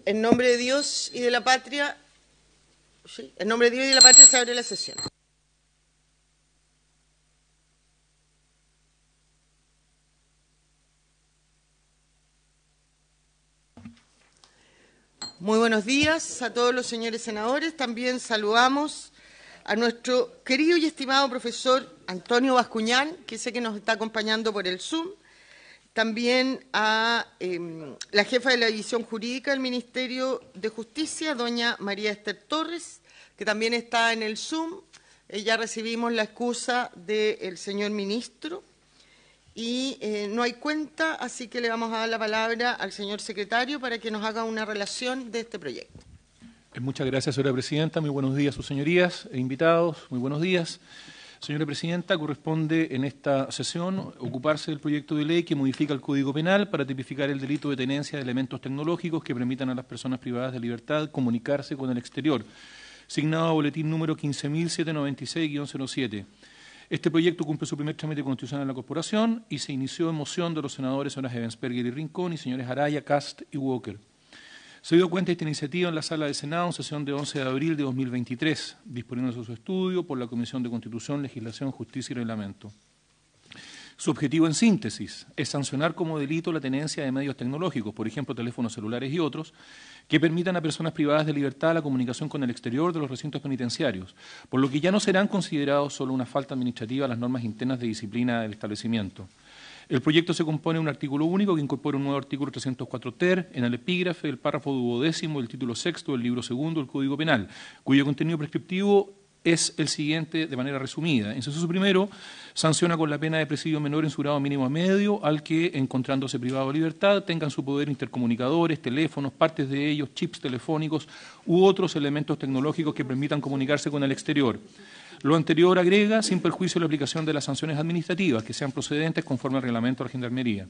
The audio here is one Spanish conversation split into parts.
En nombre de Dios y de la patria, ¿sí? En nombre de Dios y de la patria se abre la sesión. Muy buenos días a todos los señores senadores. También saludamos a nuestro querido y estimado profesor Antonio Bascuñán, que sé que nos está acompañando por el Zoom. También a la jefa de la División Jurídica del Ministerio de Justicia, doña María Esther Torres, que también está en el Zoom. Ya recibimos la excusa del señor ministro y no hay cuenta, así que le vamos a dar la palabra al señor secretario para que nos haga una relación de este proyecto. Muchas gracias, señora presidenta. Muy buenos días, sus señorías e invitados. Muy buenos días. Señora presidenta, corresponde en esta sesión ocuparse del proyecto de ley que modifica el Código Penal para tipificar el delito de tenencia de elementos tecnológicos que permitan a las personas privadas de libertad comunicarse con el exterior, signado a boletín número 15.796-07. Este proyecto cumple su primer trámite constitucional en la corporación y se inició en moción de los senadores señoras Ebensperger y Rincón y señores Araya, Cast y Walker. Se dio cuenta de esta iniciativa en la Sala de Senado en sesión de 11 de abril de 2023, disponiéndose su estudio por la Comisión de Constitución, Legislación, Justicia y Reglamento. Su objetivo en síntesis es sancionar como delito la tenencia de medios tecnológicos, por ejemplo, teléfonos celulares y otros, que permitan a personas privadas de libertad la comunicación con el exterior de los recintos penitenciarios, por lo que ya no serán considerados solo una falta administrativa a las normas internas de disciplina del establecimiento. El proyecto se compone de un artículo único que incorpora un nuevo artículo 304 ter en el epígrafe del párrafo 12º del título 6º del libro 2 del Código Penal, cuyo contenido prescriptivo es el siguiente de manera resumida. En su inciso primero, sanciona con la pena de presidio menor en su grado mínimo a medio al que, encontrándose privado de libertad, tengan su poder intercomunicadores, teléfonos, partes de ellos, chips telefónicos u otros elementos tecnológicos que permitan comunicarse con el exterior. Lo anterior agrega, sin perjuicio de la aplicación de las sanciones administrativas que sean procedentes conforme al reglamento de la Gendarmería.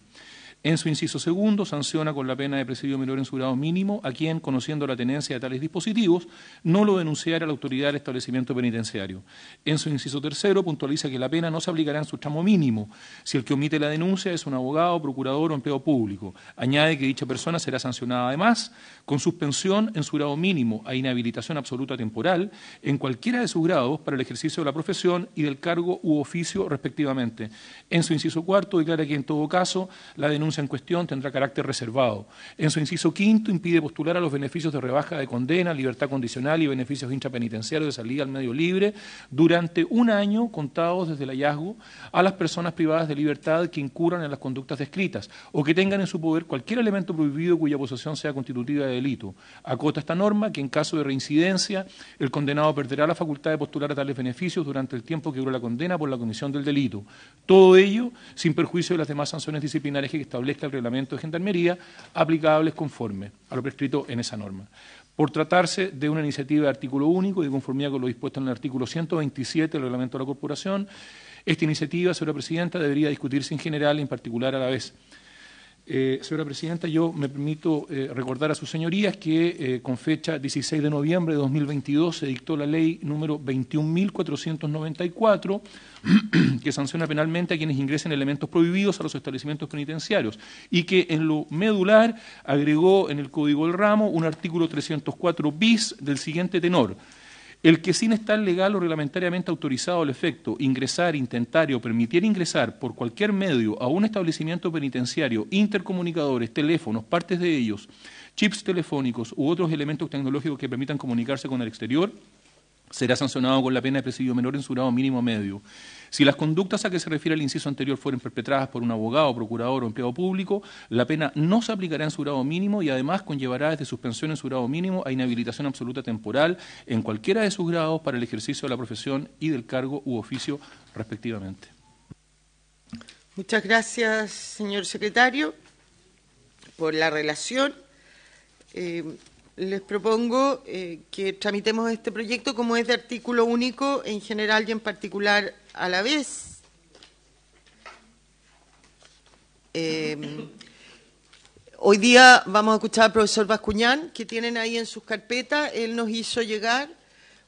En su inciso segundo, sanciona con la pena de presidio menor en su grado mínimo a quien, conociendo la tenencia de tales dispositivos, no lo denunciara a la autoridad del establecimiento penitenciario. En su inciso tercero, puntualiza que la pena no se aplicará en su tramo mínimo si el que omite la denuncia es un abogado, procurador o empleado público. Añade que dicha persona será sancionada además con suspensión en su grado mínimo a inhabilitación absoluta temporal en cualquiera de sus grados para el ejercicio de la profesión y del cargo u oficio respectivamente. En su inciso cuarto, declara que en todo caso la denuncia en cuestión tendrá carácter reservado. En su inciso quinto, impide postular a los beneficios de rebaja de condena, libertad condicional y beneficios intrapenitenciarios de salida al medio libre durante un año contados desde el hallazgo a las personas privadas de libertad que incurran en las conductas descritas o que tengan en su poder cualquier elemento prohibido cuya posesión sea constitutiva de delito. Acota esta norma que en caso de reincidencia el condenado perderá la facultad de postular a tales beneficios durante el tiempo que dura la condena por la comisión del delito. Todo ello sin perjuicio de las demás sanciones disciplinarias que establezca el reglamento de Gendarmería aplicables conforme a lo prescrito en esa norma. Por tratarse de una iniciativa de artículo único y de conformidad con lo dispuesto en el artículo 127 del reglamento de la Corporación, esta iniciativa, señora presidenta, debería discutirse en general y en particular a la vez. Señora presidenta, yo me permito recordar a sus señorías que con fecha 16 de noviembre de 2022 se dictó la ley número 21.494 que sanciona penalmente a quienes ingresen elementos prohibidos a los establecimientos penitenciarios y que en lo medular agregó en el Código del Ramo un artículo 304 bis del siguiente tenor. El que sin estar legal o reglamentariamente autorizado al efecto ingresar, intentar o permitir ingresar por cualquier medio a un establecimiento penitenciario, intercomunicadores, teléfonos, partes de ellos, chips telefónicos u otros elementos tecnológicos que permitan comunicarse con el exterior, será sancionado con la pena de presidio menor en su grado mínimo medio. Si las conductas a que se refiere el inciso anterior fueren perpetradas por un abogado, procurador o empleado público, la pena no se aplicará en su grado mínimo y además conllevará desde suspensión en su grado mínimo a inhabilitación absoluta temporal en cualquiera de sus grados para el ejercicio de la profesión y del cargo u oficio respectivamente. Muchas gracias, señor secretario, por la relación. Les propongo que tramitemos este proyecto como es de artículo único en general y en particular a la vez. Hoy día vamos a escuchar al profesor Bascuñán, que tienen ahí en sus carpetas. Él nos hizo llegar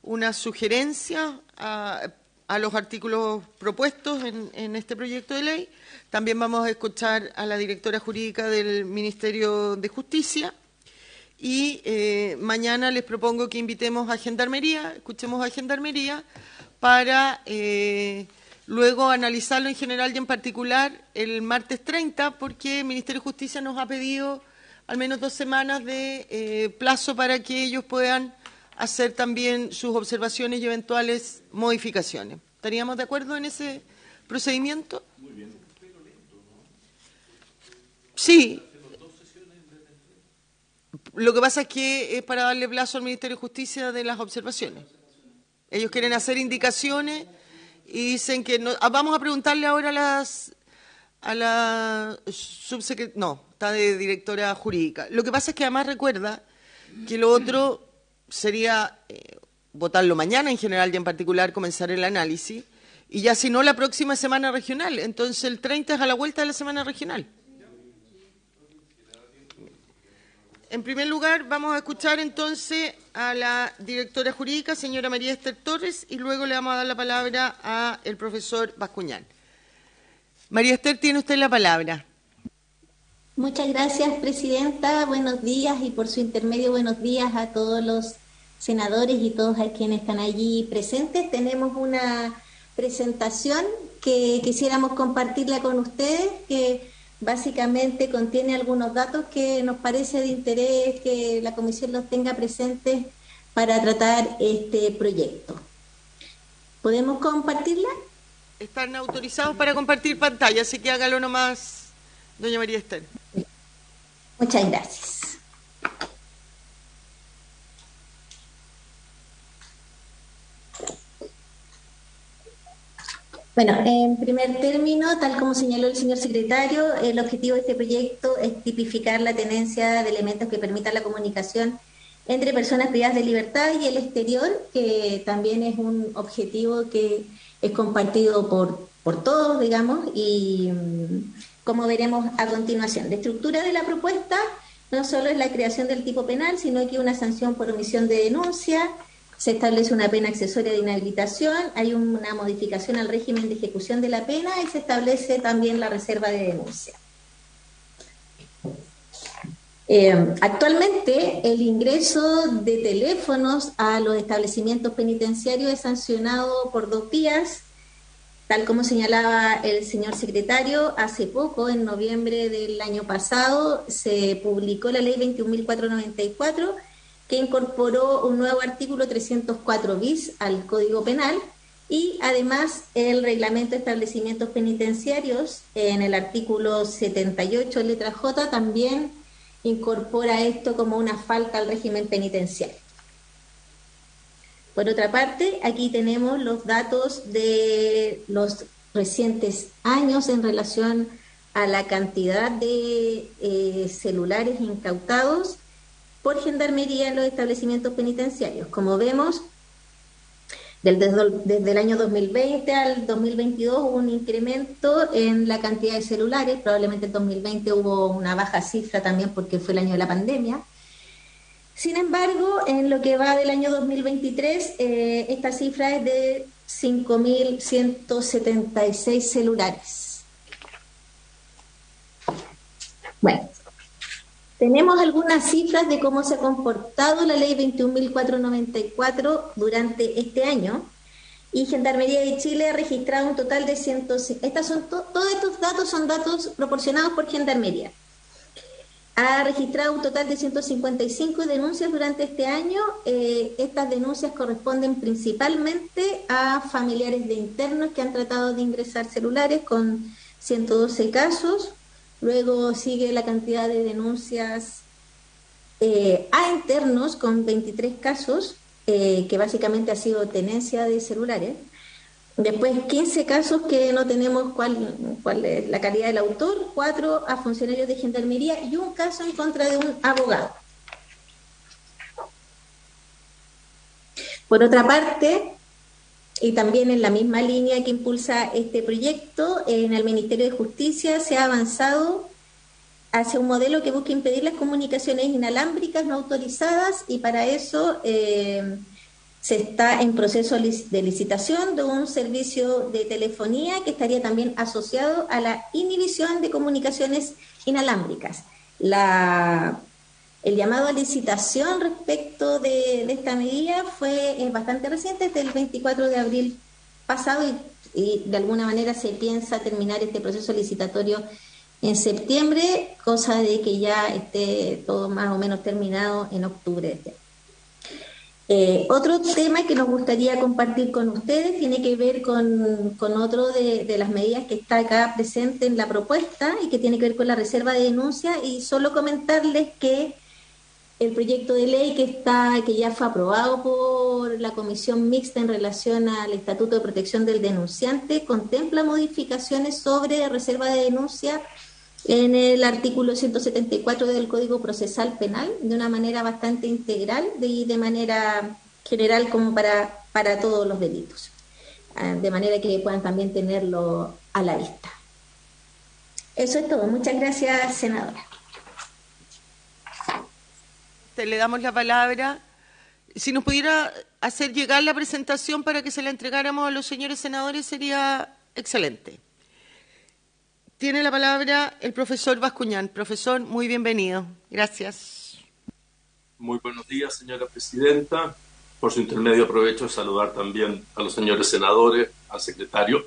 una sugerencia a los artículos propuestos en este proyecto de ley. También vamos a escuchar a la directora jurídica del Ministerio de Justicia. y mañana les propongo que invitemos a Gendarmería, escuchemos a Gendarmería, para luego analizarlo en general y en particular el martes 30, porque el Ministerio de Justicia nos ha pedido al menos 2 semanas de plazo para que ellos puedan hacer también sus observaciones y eventuales modificaciones. ¿Estaríamos de acuerdo en ese procedimiento? Muy bien. Sí. Lo que pasa es que es para darle plazo al Ministerio de Justicia de las observaciones. Ellos quieren hacer indicaciones y dicen que no. Vamos a preguntarle ahora a la subsecretaria, no, está de directora jurídica. Lo que pasa es que además recuerda que lo otro sería votarlo mañana en general y en particular comenzar el análisis, y ya si no la próxima semana regional. Entonces el 30 es a la vuelta de la semana regional. En primer lugar, vamos a escuchar entonces a la directora jurídica, señora María Esther Torres, y luego le vamos a dar la palabra al profesor Bascuñán. María Esther, tiene usted la palabra. Muchas gracias, presidenta. Buenos días, y por su intermedio, buenos días a todos los senadores y todos a quienes están allí presentes. Tenemos una presentación que quisiéramos compartirla con ustedes, que básicamente contiene algunos datos que nos parece de interés que la comisión los tenga presentes para tratar este proyecto. ¿Podemos compartirla? Están autorizados para compartir pantalla, así que hágalo nomás, doña María Esther. Muchas gracias. Bueno, en primer término, tal como señaló el señor secretario, el objetivo de este proyecto es tipificar la tenencia de elementos que permitan la comunicación entre personas privadas de libertad y el exterior, que también es un objetivo que es compartido por todos, digamos, y como veremos a continuación. La estructura de la propuesta no solo es la creación del tipo penal, sino que una sanción por omisión de denuncia. Se establece una pena accesoria de inhabilitación, hay una modificación al régimen de ejecución de la pena y se establece también la reserva de denuncia. Actualmente, el ingreso de teléfonos a los establecimientos penitenciarios es sancionado por 2 vías, tal como señalaba el señor secretario. Hace poco, en noviembre del año pasado, se publicó la ley 21.494, que incorporó un nuevo artículo 304 bis al Código Penal, y además el reglamento de establecimientos penitenciarios en el artículo 78 letra J también incorpora esto como una falta al régimen penitenciario. Por otra parte, aquí tenemos los datos de los recientes años en relación a la cantidad de celulares incautados por Gendarmería en los establecimientos penitenciarios. Como vemos, desde el año 2020 al 2022 hubo un incremento en la cantidad de celulares. Probablemente en 2020 hubo una baja cifra también porque fue el año de la pandemia. Sin embargo, en lo que va del año 2023, esta cifra es de 5.176 celulares. Bueno, tenemos algunas cifras de cómo se ha comportado la ley 21.494 durante este año, y Gendarmería de Chile ha registrado un total de todos estos datos son datos proporcionados por Gendarmería. Ha registrado un total de 155 denuncias durante este año. Estas denuncias corresponden principalmente a familiares de internos que han tratado de ingresar celulares, con 112 casos. Luego sigue la cantidad de denuncias a internos con 23 casos, que básicamente ha sido tenencia de celulares. Después 15 casos que no tenemos cuál es la calidad del autor, 4 a funcionarios de Gendarmería y un caso en contra de un abogado. Por otra parte, y también en la misma línea que impulsa este proyecto, en el Ministerio de Justicia se ha avanzado hacia un modelo que busca impedir las comunicaciones inalámbricas no autorizadas, y para eso se está en proceso de licitación de un servicio de telefonía que estaría también asociado a la inhibición de comunicaciones inalámbricas. La El llamado a licitación respecto de esta medida es bastante reciente, desde el 24 de abril pasado, y de alguna manera se piensa terminar este proceso licitatorio en septiembre, cosa de que ya esté todo más o menos terminado en octubre de este año. Otro tema que nos gustaría compartir con ustedes tiene que ver con otro de las medidas que está acá presente en la propuesta y que tiene que ver con la reserva de denuncia, y solo comentarles que el proyecto de ley que ya fue aprobado por la Comisión Mixta en relación al Estatuto de Protección del Denunciante contempla modificaciones sobre reserva de denuncia en el artículo 174 del Código Procesal Penal, de una manera bastante integral y de manera general como para todos los delitos, de manera que puedan también tenerlo a la vista. Eso es todo. Muchas gracias, senadora. Le damos la palabra. Si nos pudiera hacer llegar la presentación para que se la entregáramos a los señores senadores, sería excelente. Tiene la palabra el profesor Bascuñán. Profesor, muy bienvenido. Gracias. Muy buenos días, señora presidenta. Por su intermedio aprovecho de saludar también a los señores senadores, al secretario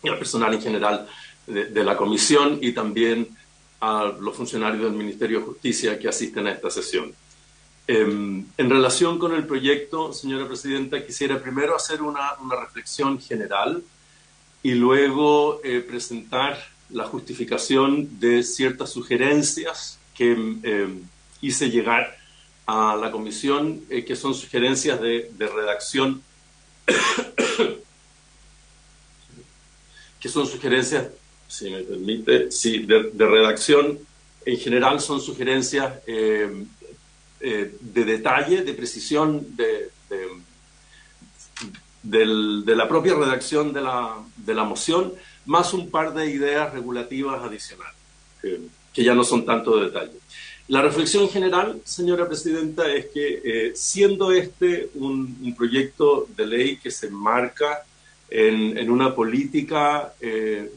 y al personal en general de la comisión, y también a los funcionarios del Ministerio de Justicia que asisten a esta sesión. En relación con el proyecto, señora presidenta, quisiera primero hacer una reflexión general y luego presentar la justificación de ciertas sugerencias que hice llegar a la comisión, que son sugerencias de redacción, que son sugerencias, si me permite, sí, de redacción. En general son sugerencias de detalle, de precisión de la propia redacción de la moción, más un par de ideas regulativas adicionales, que ya no son tanto de detalle. La reflexión general, señora presidenta, es que siendo este un proyecto de ley que se enmarca en una política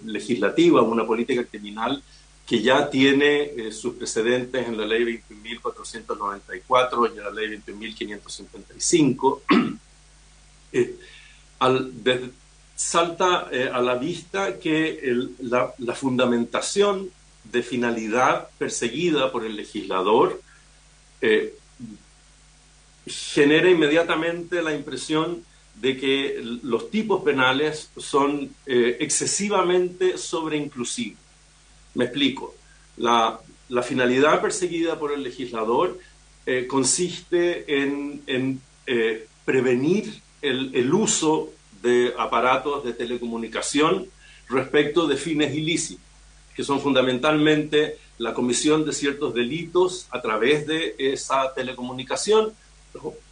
legislativa, una política criminal que ya tiene sus precedentes en la ley 21.494 y en la ley 21.555, salta a la vista que la fundamentación de finalidad perseguida por el legislador genera inmediatamente la impresión de que los tipos penales son excesivamente sobreinclusivos. Me explico. La finalidad perseguida por el legislador consiste en prevenir el uso de aparatos de telecomunicación respecto de fines ilícitos, que son fundamentalmente la comisión de ciertos delitos a través de esa telecomunicación.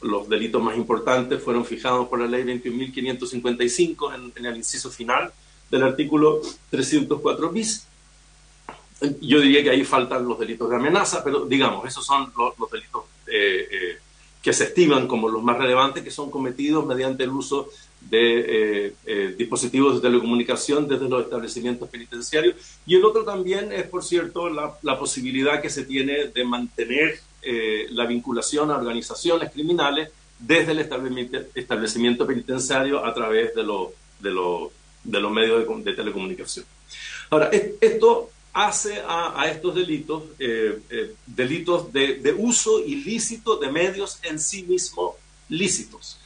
Los delitos más importantes fueron fijados por la ley 21.555 en el inciso final del artículo 304 bis. Yo diría que ahí faltan los delitos de amenaza, pero digamos, esos son los delitos que se estiman como los más relevantes, que son cometidos mediante el uso de dispositivos de telecomunicación desde los establecimientos penitenciarios. Y el otro también es, por cierto, la posibilidad que se tiene de mantener la vinculación a organizaciones criminales desde el establecimiento penitenciario a través de los medios de telecomunicación. Ahora, esto hace a estos delitos delitos de uso ilícito de medios en sí mismos lícitos.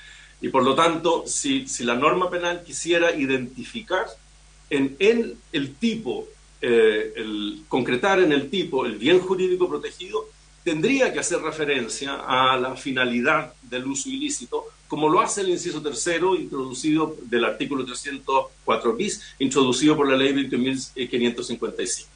Y por lo tanto, si la norma penal quisiera identificar en el tipo, concretar en el tipo el bien jurídico protegido, tendría que hacer referencia a la finalidad del uso ilícito, como lo hace el inciso tercero introducido del artículo 304 bis, introducido por la ley 21.555.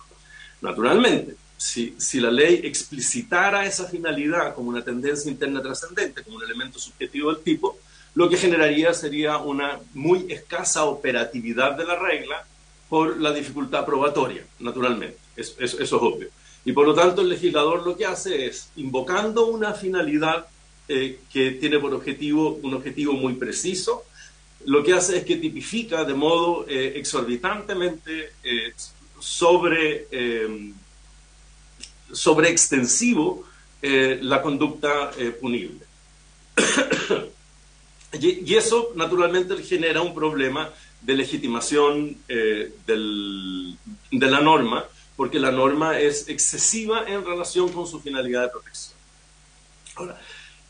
Naturalmente, si la ley explicitara esa finalidad como una tendencia interna trascendente, como un elemento subjetivo del tipo, lo que generaría sería una muy escasa operatividad de la regla por la dificultad probatoria, naturalmente. Eso es obvio. Y por lo tanto el legislador lo que hace es, invocando una finalidad que tiene por objetivo un objetivo muy preciso, lo que hace es que tipifica de modo exorbitantemente sobre extensivo la conducta punible. Y eso, naturalmente, genera un problema de legitimación de la norma, porque la norma es excesiva en relación con su finalidad de protección. Ahora,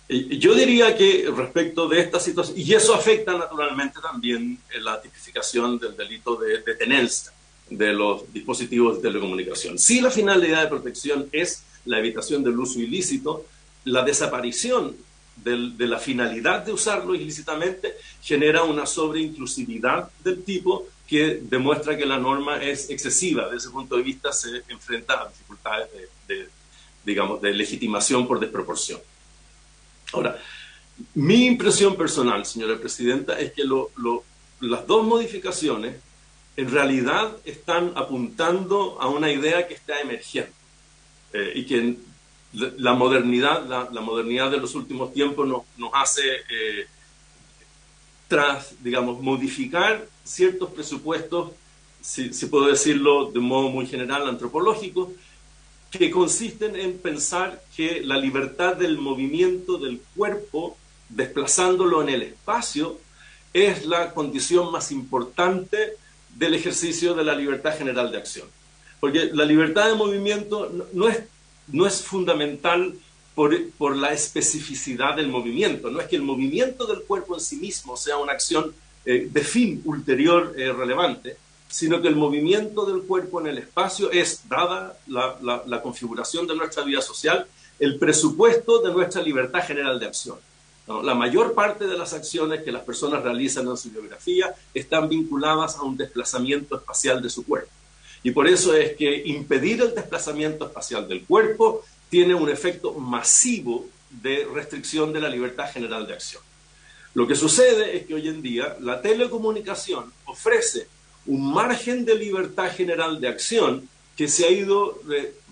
yo diría que respecto de esta situación, y eso afecta naturalmente también la tipificación del delito de tenencia de los dispositivos de telecomunicación. Si la finalidad de protección es la evitación del uso ilícito, la desaparición de la finalidad de usarlo ilícitamente genera una sobreinclusividad del tipo que demuestra que la norma es excesiva. Desde ese punto de vista se enfrenta a dificultades digamos, de legitimación por desproporción. Ahora, mi impresión personal, señora presidenta, es que las dos modificaciones en realidad están apuntando a una idea que está emergiendo y que la modernidad de los últimos tiempos nos hace, digamos, modificar ciertos presupuestos, si puedo decirlo de modo muy general, antropológico, que consisten en pensar que la libertad del movimiento del cuerpo, desplazándolo en el espacio, es la condición más importante del ejercicio de la libertad general de acción. Porque la libertad de movimiento no es fundamental por la especificidad del movimiento. No es que el movimiento del cuerpo en sí mismo sea una acción de fin ulterior relevante, sino que el movimiento del cuerpo en el espacio es, dada la configuración de nuestra vida social, el presupuesto de nuestra libertad general de acción. ¿No? La mayor parte de las acciones que las personas realizan en su biografía están vinculadas a un desplazamiento espacial de su cuerpo. Y por eso es que impedir el desplazamiento espacial del cuerpo tiene un efecto masivo de restricción de la libertad general de acción. Lo que sucede es que hoy en día la telecomunicación ofrece un margen de libertad general de acción que se ha ido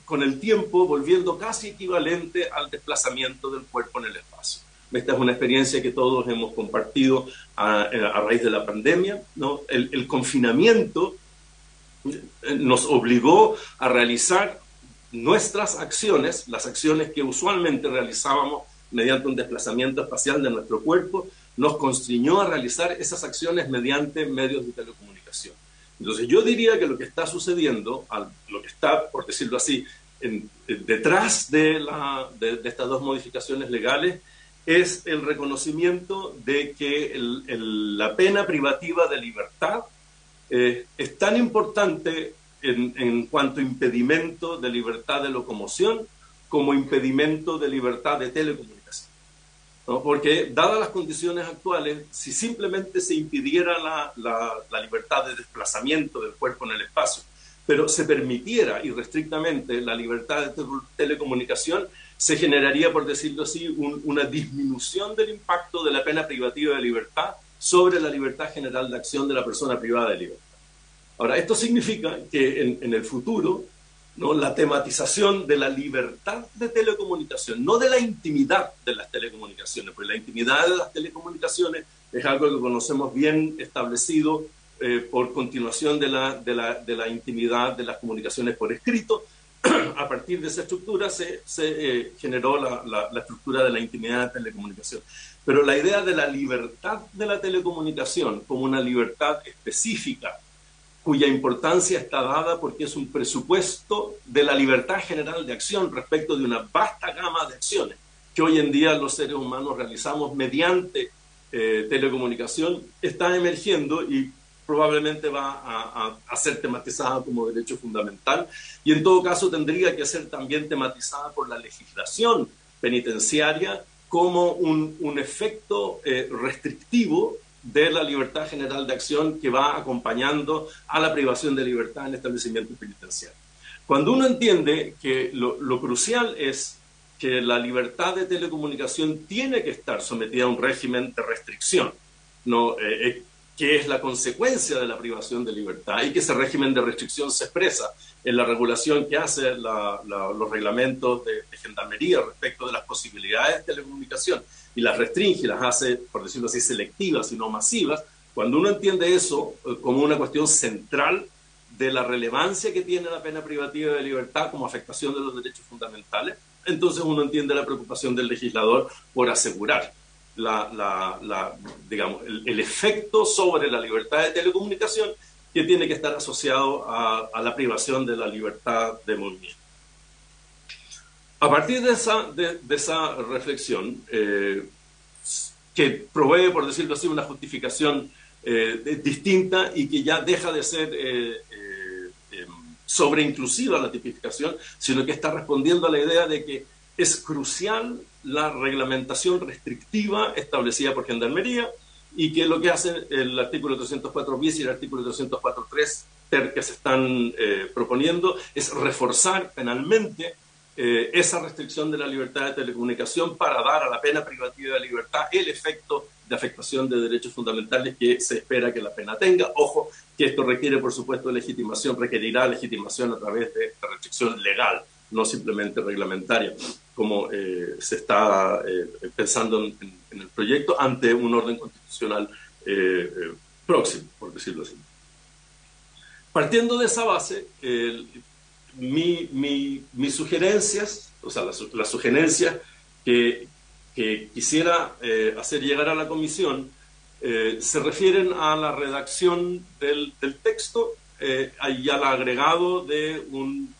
con el tiempo volviendo casi equivalente al desplazamiento del cuerpo en el espacio. Esta es una experiencia que todos hemos compartido a raíz de la pandemia, ¿no? El confinamiento nos obligó a realizar nuestras acciones, las acciones que usualmente realizábamos mediante un desplazamiento espacial de nuestro cuerpo, nos constriñó a realizar esas acciones mediante medios de telecomunicación. Entonces yo diría que lo que está sucediendo, lo que está, por decirlo así, detrás de estas dos modificaciones legales, es el reconocimiento de que la pena privativa de libertad es tan importante en cuanto a impedimento de libertad de locomoción como impedimento de libertad de telecomunicación, ¿no? Porque, dadas las condiciones actuales, si simplemente se impidiera la libertad de desplazamiento del cuerpo en el espacio, pero se permitiera irrestrictamente la libertad de telecomunicación, se generaría, por decirlo así, una disminución del impacto de la pena privativa de libertad sobre la libertad general de acción de la persona privada de libertad. Ahora, esto significa que en el futuro, ¿no?, la tematización de la libertad de telecomunicación, no de la intimidad de las telecomunicaciones, porque la intimidad de las telecomunicaciones es algo que conocemos bien establecido por continuación de la intimidad de las comunicaciones por escrito. A partir de esa estructura se generó la estructura de la intimidad de la telecomunicación. Pero la idea de la libertad de la telecomunicación como una libertad específica, cuya importancia está dada porque es un presupuesto de la libertad general de acción respecto de una vasta gama de acciones que hoy en día los seres humanos realizamos mediante telecomunicación, está emergiendo y probablemente va a ser tematizada como derecho fundamental y en todo caso tendría que ser también tematizada por la legislación penitenciaria como un efecto restrictivo de la libertad general de acción que va acompañando a la privación de libertad en establecimientos penitenciarios. Cuando uno entiende que lo crucial es que la libertad de telecomunicación tiene que estar sometida a un régimen de restricción, ¿no? Que es la consecuencia de la privación de libertad y que ese régimen de restricción se expresa en la regulación que hace los reglamentos de gendarmería respecto de las posibilidades de telecomunicación y las restringe, las hace, por decirlo así, selectivas y no masivas. Cuando uno entiende eso como una cuestión central de la relevancia que tiene la pena privativa de libertad como afectación de los derechos fundamentales, entonces uno entiende la preocupación del legislador por asegurar digamos, el efecto sobre la libertad de telecomunicación que tiene que estar asociado a la privación de la libertad de movimiento. A partir de esa reflexión, que provee, por decirlo así, una justificación distinta y que ya deja de ser sobreinclusiva la tipificación, sino que está respondiendo a la idea de que es crucial la reglamentación restrictiva establecida por Gendarmería y que lo que hace el artículo 304 bis y el artículo 304.3 que se están proponiendo es reforzar penalmente esa restricción de la libertad de telecomunicación para dar a la pena privativa de libertad el efecto de afectación de derechos fundamentales que se espera que la pena tenga. Ojo, que esto requiere, por supuesto, legitimación, requerirá legitimación a través de restricción legal, no simplemente reglamentaria, como se está pensando en el proyecto ante un orden constitucional próximo, por decirlo así. Partiendo de esa base, mis sugerencias, o sea, las sugerencias que quisiera hacer llegar a la comisión se refieren a la redacción del texto y al agregado de un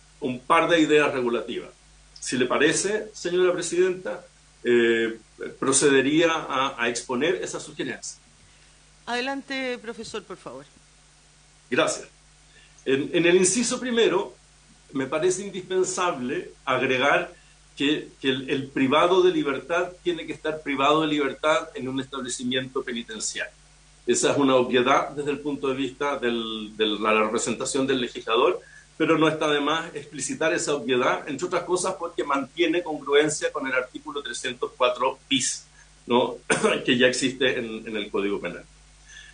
par de ideas regulativas. Si le parece, señora presidenta, procedería a exponer esas sugerencias. Adelante, profesor, por favor. Gracias. En el inciso primero, me parece indispensable agregar que el privado de libertad tiene que estar privado de libertad en un establecimiento penitenciario. Esa es una obviedad desde el punto de vista de la representación del legislador, pero no está de más explicitar esa obviedad, entre otras cosas porque mantiene congruencia con el artículo 304 bis, ¿no? que ya existe en el Código Penal.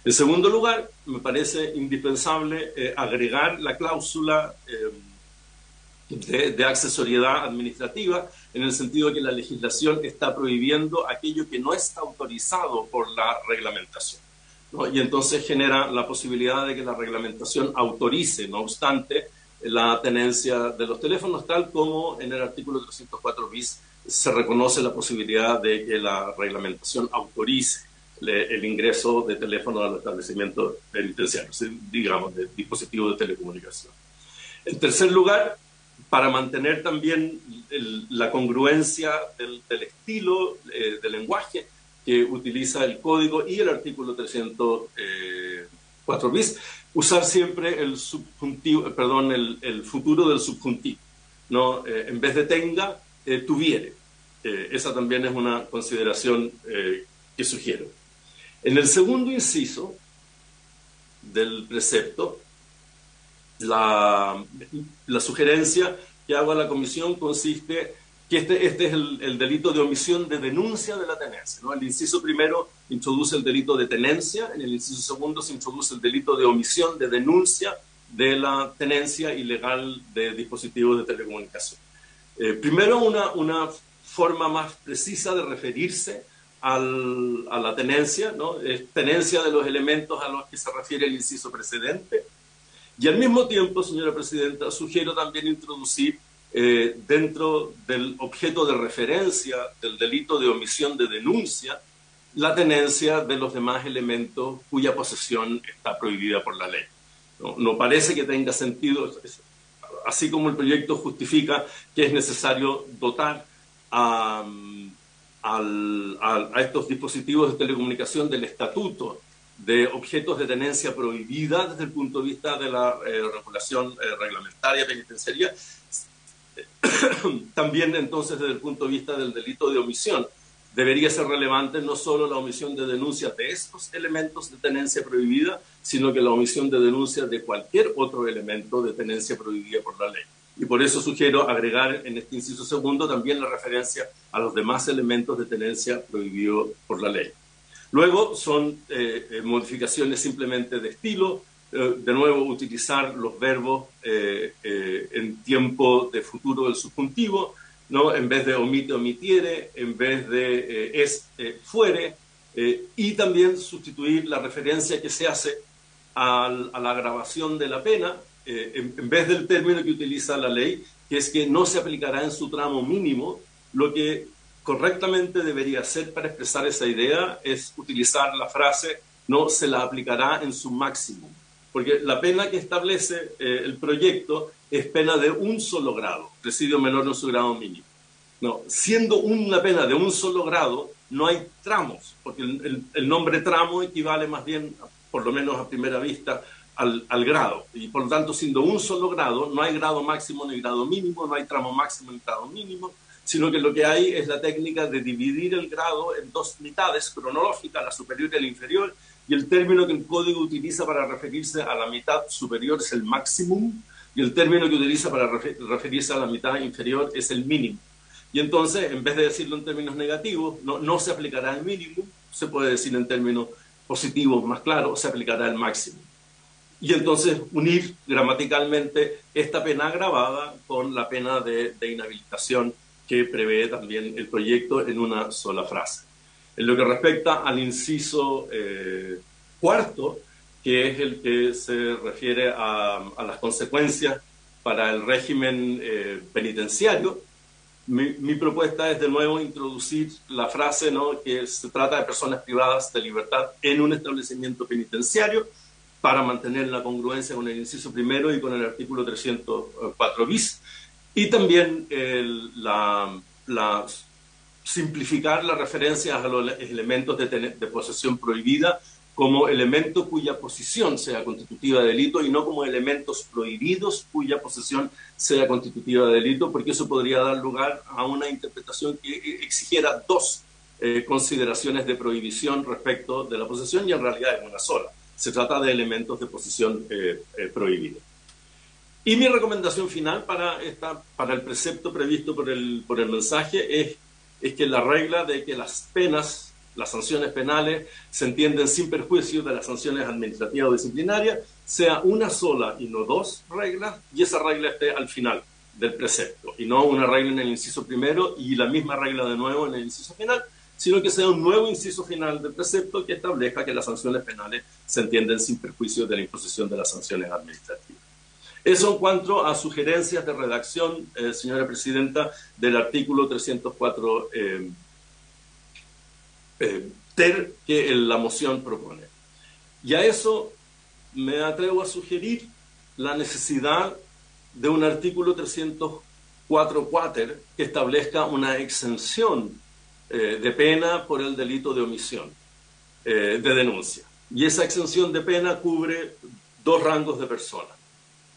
En segundo lugar, me parece indispensable agregar la cláusula de accesoriedad administrativa, en el sentido de que la legislación está prohibiendo aquello que no está autorizado por la reglamentación, ¿no? Y entonces genera la posibilidad de que la reglamentación autorice, no obstante, la tenencia de los teléfonos, tal como en el artículo 304 bis se reconoce la posibilidad de que la reglamentación autorice el ingreso de teléfonos a los establecimientos penitenciarios, digamos, de dispositivos de telecomunicación. En tercer lugar, para mantener también la congruencia del estilo del lenguaje que utiliza el código y el artículo 304 bis, usar siempre el subjuntivo, el futuro del subjuntivo, ¿no? En vez de tenga, tuviere. Esa también es una consideración que sugiero. En el segundo inciso del precepto, la sugerencia que hago a la comisión consiste que este es el delito de omisión de denuncia de la tenencia, ¿no? El inciso primero introduce el delito de tenencia, en el inciso segundo se introduce el delito de omisión de denuncia de la tenencia ilegal de dispositivos de telecomunicación. Primero, una forma más precisa de referirse a la tenencia, ¿no? Es tenencia de los elementos a los que se refiere el inciso precedente. Y al mismo tiempo, señora presidenta, sugiero también introducir dentro del objeto de referencia del delito de omisión de denuncia la tenencia de los demás elementos cuya posesión está prohibida por la ley. No parece que tenga sentido, así como el proyecto justifica que es necesario dotar a estos dispositivos de telecomunicación del estatuto de objetos de tenencia prohibida desde el punto de vista de la regulación reglamentaria penitenciaria, también entonces desde el punto de vista del delito de omisión debería ser relevante no solo la omisión de denuncia de estos elementos de tenencia prohibida, sino que la omisión de denuncia de cualquier otro elemento de tenencia prohibida por la ley. Y por eso sugiero agregar en este inciso segundo también la referencia a los demás elementos de tenencia prohibidos por la ley. Luego son modificaciones simplemente de estilo, de nuevo utilizar los verbos en tiempo de futuro del subjuntivo, ¿no? En vez de omite, omitiere, en vez de fuere, y también sustituir la referencia que se hace a la agravación de la pena en vez del término que utiliza la ley, que es que no se aplicará en su tramo mínimo, lo que correctamente debería hacer para expresar esa idea es utilizar la frase no se la aplicará en su máximo, porque la pena que establece el proyecto es pena de un solo grado, presidio menor en su grado mínimo. No, siendo una pena de un solo grado, no hay tramos, porque el nombre tramo equivale más bien, por lo menos a primera vista, al grado. Y por lo tanto, siendo un solo grado, no hay grado máximo ni grado mínimo, no hay tramo máximo ni grado mínimo, sino que lo que hay es la técnica de dividir el grado en dos mitades cronológicas, la superior y la inferior, y el término que el código utiliza para referirse a la mitad superior es el máximo, y el término que utiliza para referirse a la mitad inferior es el mínimo. Y entonces, en vez de decirlo en términos negativos, no se aplicará el mínimo, se puede decir en términos positivos más claros, se aplicará el máximo. Y entonces unir gramaticalmente esta pena agravada con la pena de inhabilitación que prevé también el proyecto en una sola frase. En lo que respecta al inciso cuarto, que es el que se refiere a las consecuencias para el régimen penitenciario, mi propuesta es de nuevo introducir la frase, ¿no?, que se trata de personas privadas de libertad en un establecimiento penitenciario para mantener la congruencia con el inciso primero y con el artículo 304 bis, y también simplificar las referencias a los elementos de posesión prohibida como elemento cuya posición sea constitutiva de delito y no como elementos prohibidos cuya posesión sea constitutiva de delito, porque eso podría dar lugar a una interpretación que exigiera dos consideraciones de prohibición respecto de la posesión y en realidad es una sola. Se trata de elementos de posesión prohibida. Y mi recomendación final para el precepto previsto por el mensaje es que la regla de que las penas, las sanciones penales, se entienden sin perjuicio de las sanciones administrativas o disciplinarias, sea una sola y no dos reglas, y esa regla esté al final del precepto, y no una regla en el inciso primero y la misma regla de nuevo en el inciso final, sino que sea un nuevo inciso final del precepto que establezca que las sanciones penales se entienden sin perjuicio de la imposición de las sanciones administrativas. Eso en cuanto a sugerencias de redacción, señora presidenta, del artículo 304 ter que la moción propone. Y a eso me atrevo a sugerir la necesidad de un artículo 304 quater que establezca una exención de pena por el delito de omisión de denuncia. Y esa exención de pena cubre dos rangos de personas.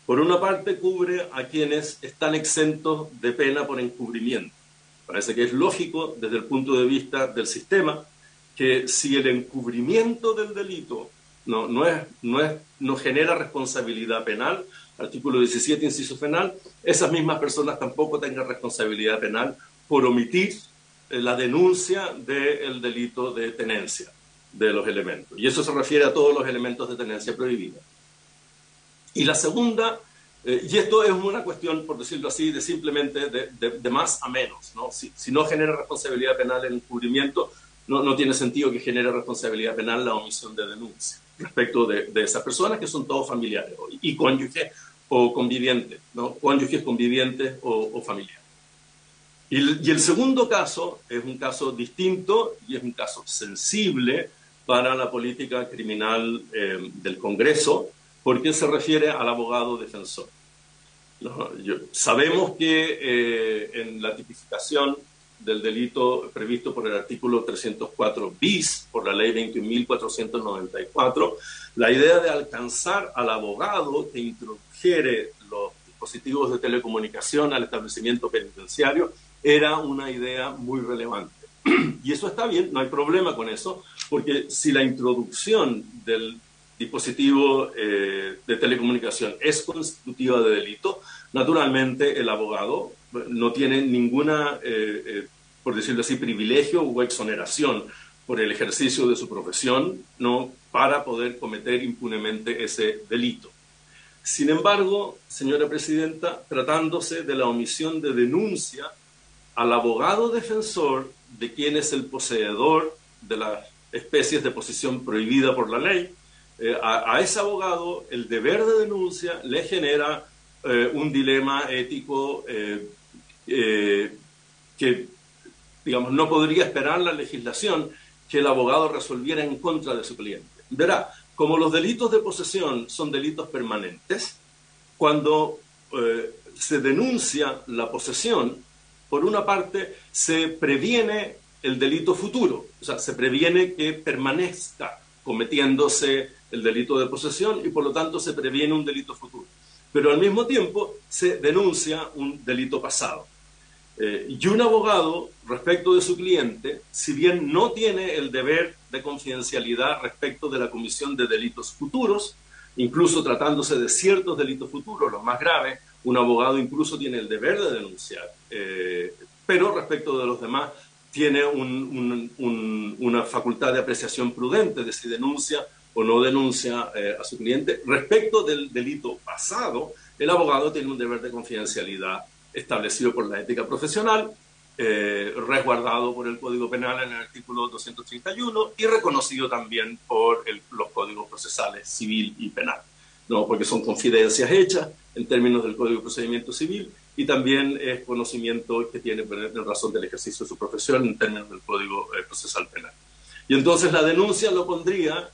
Por una parte, cubre a quienes están exentos de pena por encubrimiento. Parece que es lógico desde el punto de vista del sistema que si el encubrimiento del delito no genera responsabilidad penal, artículo 17, inciso penal, esas mismas personas tampoco tengan responsabilidad penal por omitir la denuncia del delito de tenencia de los elementos. Y eso se refiere a todos los elementos de tenencia prohibida. Y la segunda, y esto es una cuestión, por decirlo así, de simplemente de más a menos, ¿no? Si no genera responsabilidad penal el encubrimiento, no tiene sentido que genere responsabilidad penal la omisión de denuncia respecto de esas personas que son todos familiares y cónyuges o convivientes, ¿no? Cónyuges, convivientes o familiares. Y el segundo caso es un caso distinto y es un caso sensible para la política criminal del Congreso, porque se refiere al abogado defensor. ¿No? Sabemos que en la tipificación del delito previsto por el artículo 304 bis, por la ley 21.494, la idea de alcanzar al abogado que introdujere los dispositivos de telecomunicación al establecimiento penitenciario era una idea muy relevante. Y eso está bien, no hay problema con eso, porque si la introducción del dispositivo de telecomunicación es constitutiva de delito, naturalmente el abogado no tiene ninguna, por decirlo así, privilegio o exoneración por el ejercicio de su profesión, ¿no?, para poder cometer impunemente ese delito. Sin embargo, señora presidenta, tratándose de la omisión de denuncia, al abogado defensor de quien es el poseedor de las especies de posesión prohibida por la ley, a ese abogado el deber de denuncia le genera un dilema ético que, digamos, no podría esperar la legislación que el abogado resolviera en contra de su cliente. Verá, como los delitos de posesión son delitos permanentes, cuando se denuncia la posesión, por una parte se previene el delito futuro, o sea, se previene que permanezca cometiéndose el delito de posesión y por lo tanto se previene un delito futuro. Pero al mismo tiempo se denuncia un delito pasado. Y un abogado, respecto de su cliente, si bien no tiene el deber de confidencialidad respecto de la comisión de delitos futuros, incluso tratándose de ciertos delitos futuros, los más graves, un abogado incluso tiene el deber de denunciar, pero respecto de los demás tiene una facultad de apreciación prudente de si denuncia o no denuncia a su cliente. Respecto del delito pasado, el abogado tiene un deber de confidencialidad establecido por la ética profesional, resguardado por el Código Penal en el artículo 231 y reconocido también por los códigos procesales civil y penal, ¿no? Porque son confidencias hechas en términos del Código de Procedimiento Civil y también es conocimiento que tiene en razón del ejercicio de su profesión en términos del Código Procesal Penal. Y entonces la denuncia lo pondría,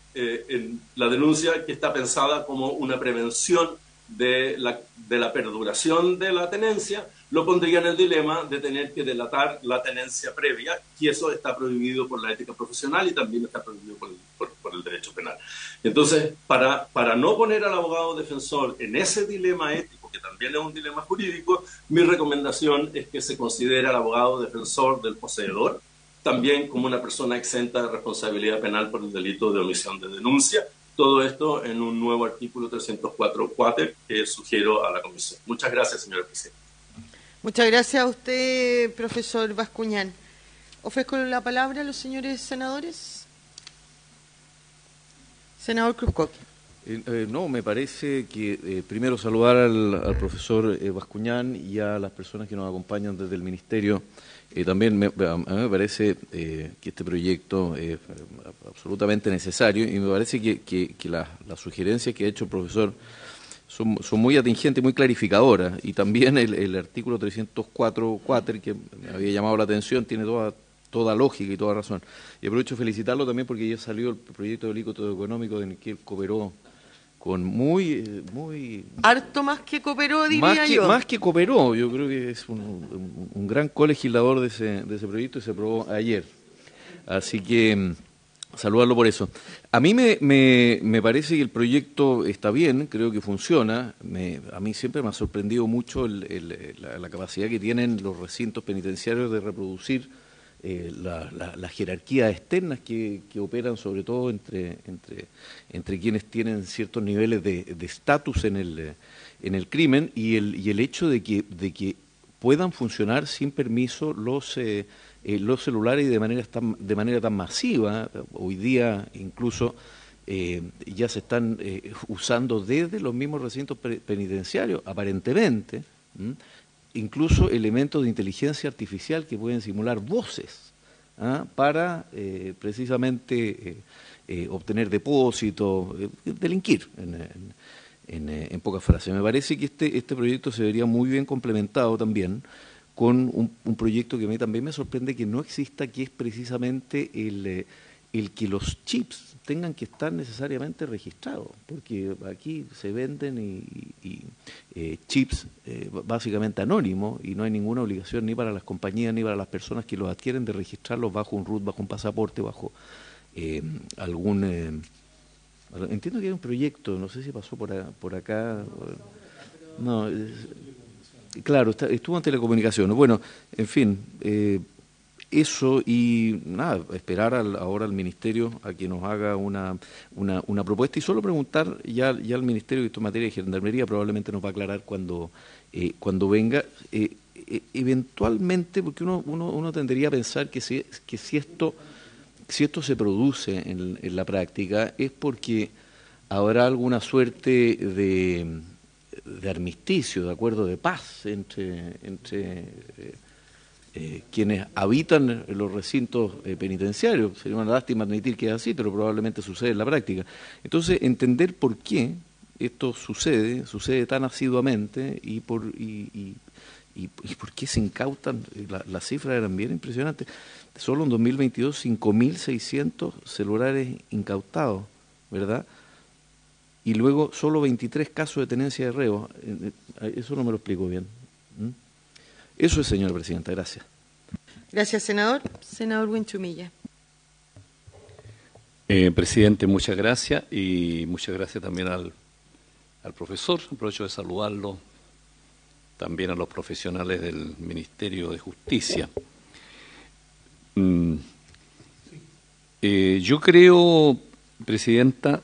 la denuncia que está pensada como una prevención de la perduración de la tenencia, lo pondría en el dilema de tener que delatar la tenencia previa, y eso está prohibido por la ética profesional y también está prohibido por el derecho penal. Entonces, para no poner al abogado defensor en ese dilema ético, que también es un dilema jurídico, mi recomendación es que se considere al abogado defensor del poseedor también como una persona exenta de responsabilidad penal por el delito de omisión de denuncia. Todo esto en un nuevo artículo 304 cuater que sugiero a la Comisión. Muchas gracias, señora presidenta. Muchas gracias a usted, profesor Bascuñán. Ofrezco la palabra a los señores senadores. Senador Cruzcoque. No, me parece que primero saludar al profesor Bascuñán y a las personas que nos acompañan desde el Ministerio. También a mí me parece que este proyecto es absolutamente necesario y me parece que las sugerencias que ha hecho el profesor son muy atingentes, muy clarificadoras, y también el artículo 304 cuater, que me había llamado la atención, tiene toda lógica y toda razón. Y aprovecho de felicitarlo también porque ya salió el proyecto del delito económico en el que él cooperó con muy harto más que cooperó, diría yo. Más que cooperó, yo creo que es un gran colegislador de ese proyecto y se aprobó ayer. Así que saludarlo por eso. A mí me parece que el proyecto está bien, creo que funciona. A mí siempre me ha sorprendido mucho la capacidad que tienen los recintos penitenciarios de reproducir las jerarquías externas que operan sobre todo entre quienes tienen ciertos niveles de estatus en el crimen y el hecho de que puedan funcionar sin permiso los celulares y de manera tan masiva. Hoy día incluso ya se están usando desde los mismos recintos penitenciarios, aparentemente, incluso elementos de inteligencia artificial que pueden simular voces para precisamente obtener depósitos, delinquir, en pocas frases. Me parece que este proyecto se vería muy bien complementado también con un proyecto que a mí también me sorprende que no exista, que es precisamente el que los chips tengan que estar necesariamente registrados, porque aquí se venden chips básicamente anónimos y no hay ninguna obligación ni para las compañías ni para las personas que los adquieren de registrarlos bajo un RUT, bajo un pasaporte, bajo algún... entiendo que hay un proyecto, no sé si pasó por acá... No, claro, estuvo en telecomunicaciones. Bueno, en fin... eso y nada, esperar ahora al Ministerio a que nos haga una propuesta y solo preguntar ya al Ministerio, que esto en materia de Gendarmería probablemente nos va a aclarar cuando venga, eventualmente, porque uno tendería a pensar que si esto se produce en la práctica es porque habrá alguna suerte de armisticio, de acuerdo de paz entre quienes habitan en los recintos penitenciarios. Sería una lástima admitir que es así, pero probablemente sucede en la práctica. Entonces, entender por qué esto sucede tan asiduamente y por qué se incautan, las cifras eran bien impresionantes. Solo en 2022, 5.600 celulares incautados, ¿verdad? Y luego solo 23 casos de tenencia de reos. Eso no me lo explico bien. Eso es, señora presidenta. Gracias. Gracias, senador. Senador Huinchumilla. Presidente, muchas gracias y muchas gracias también al profesor. Aprovecho de saludarlo, también a los profesionales del Ministerio de Justicia. Yo creo, presidenta,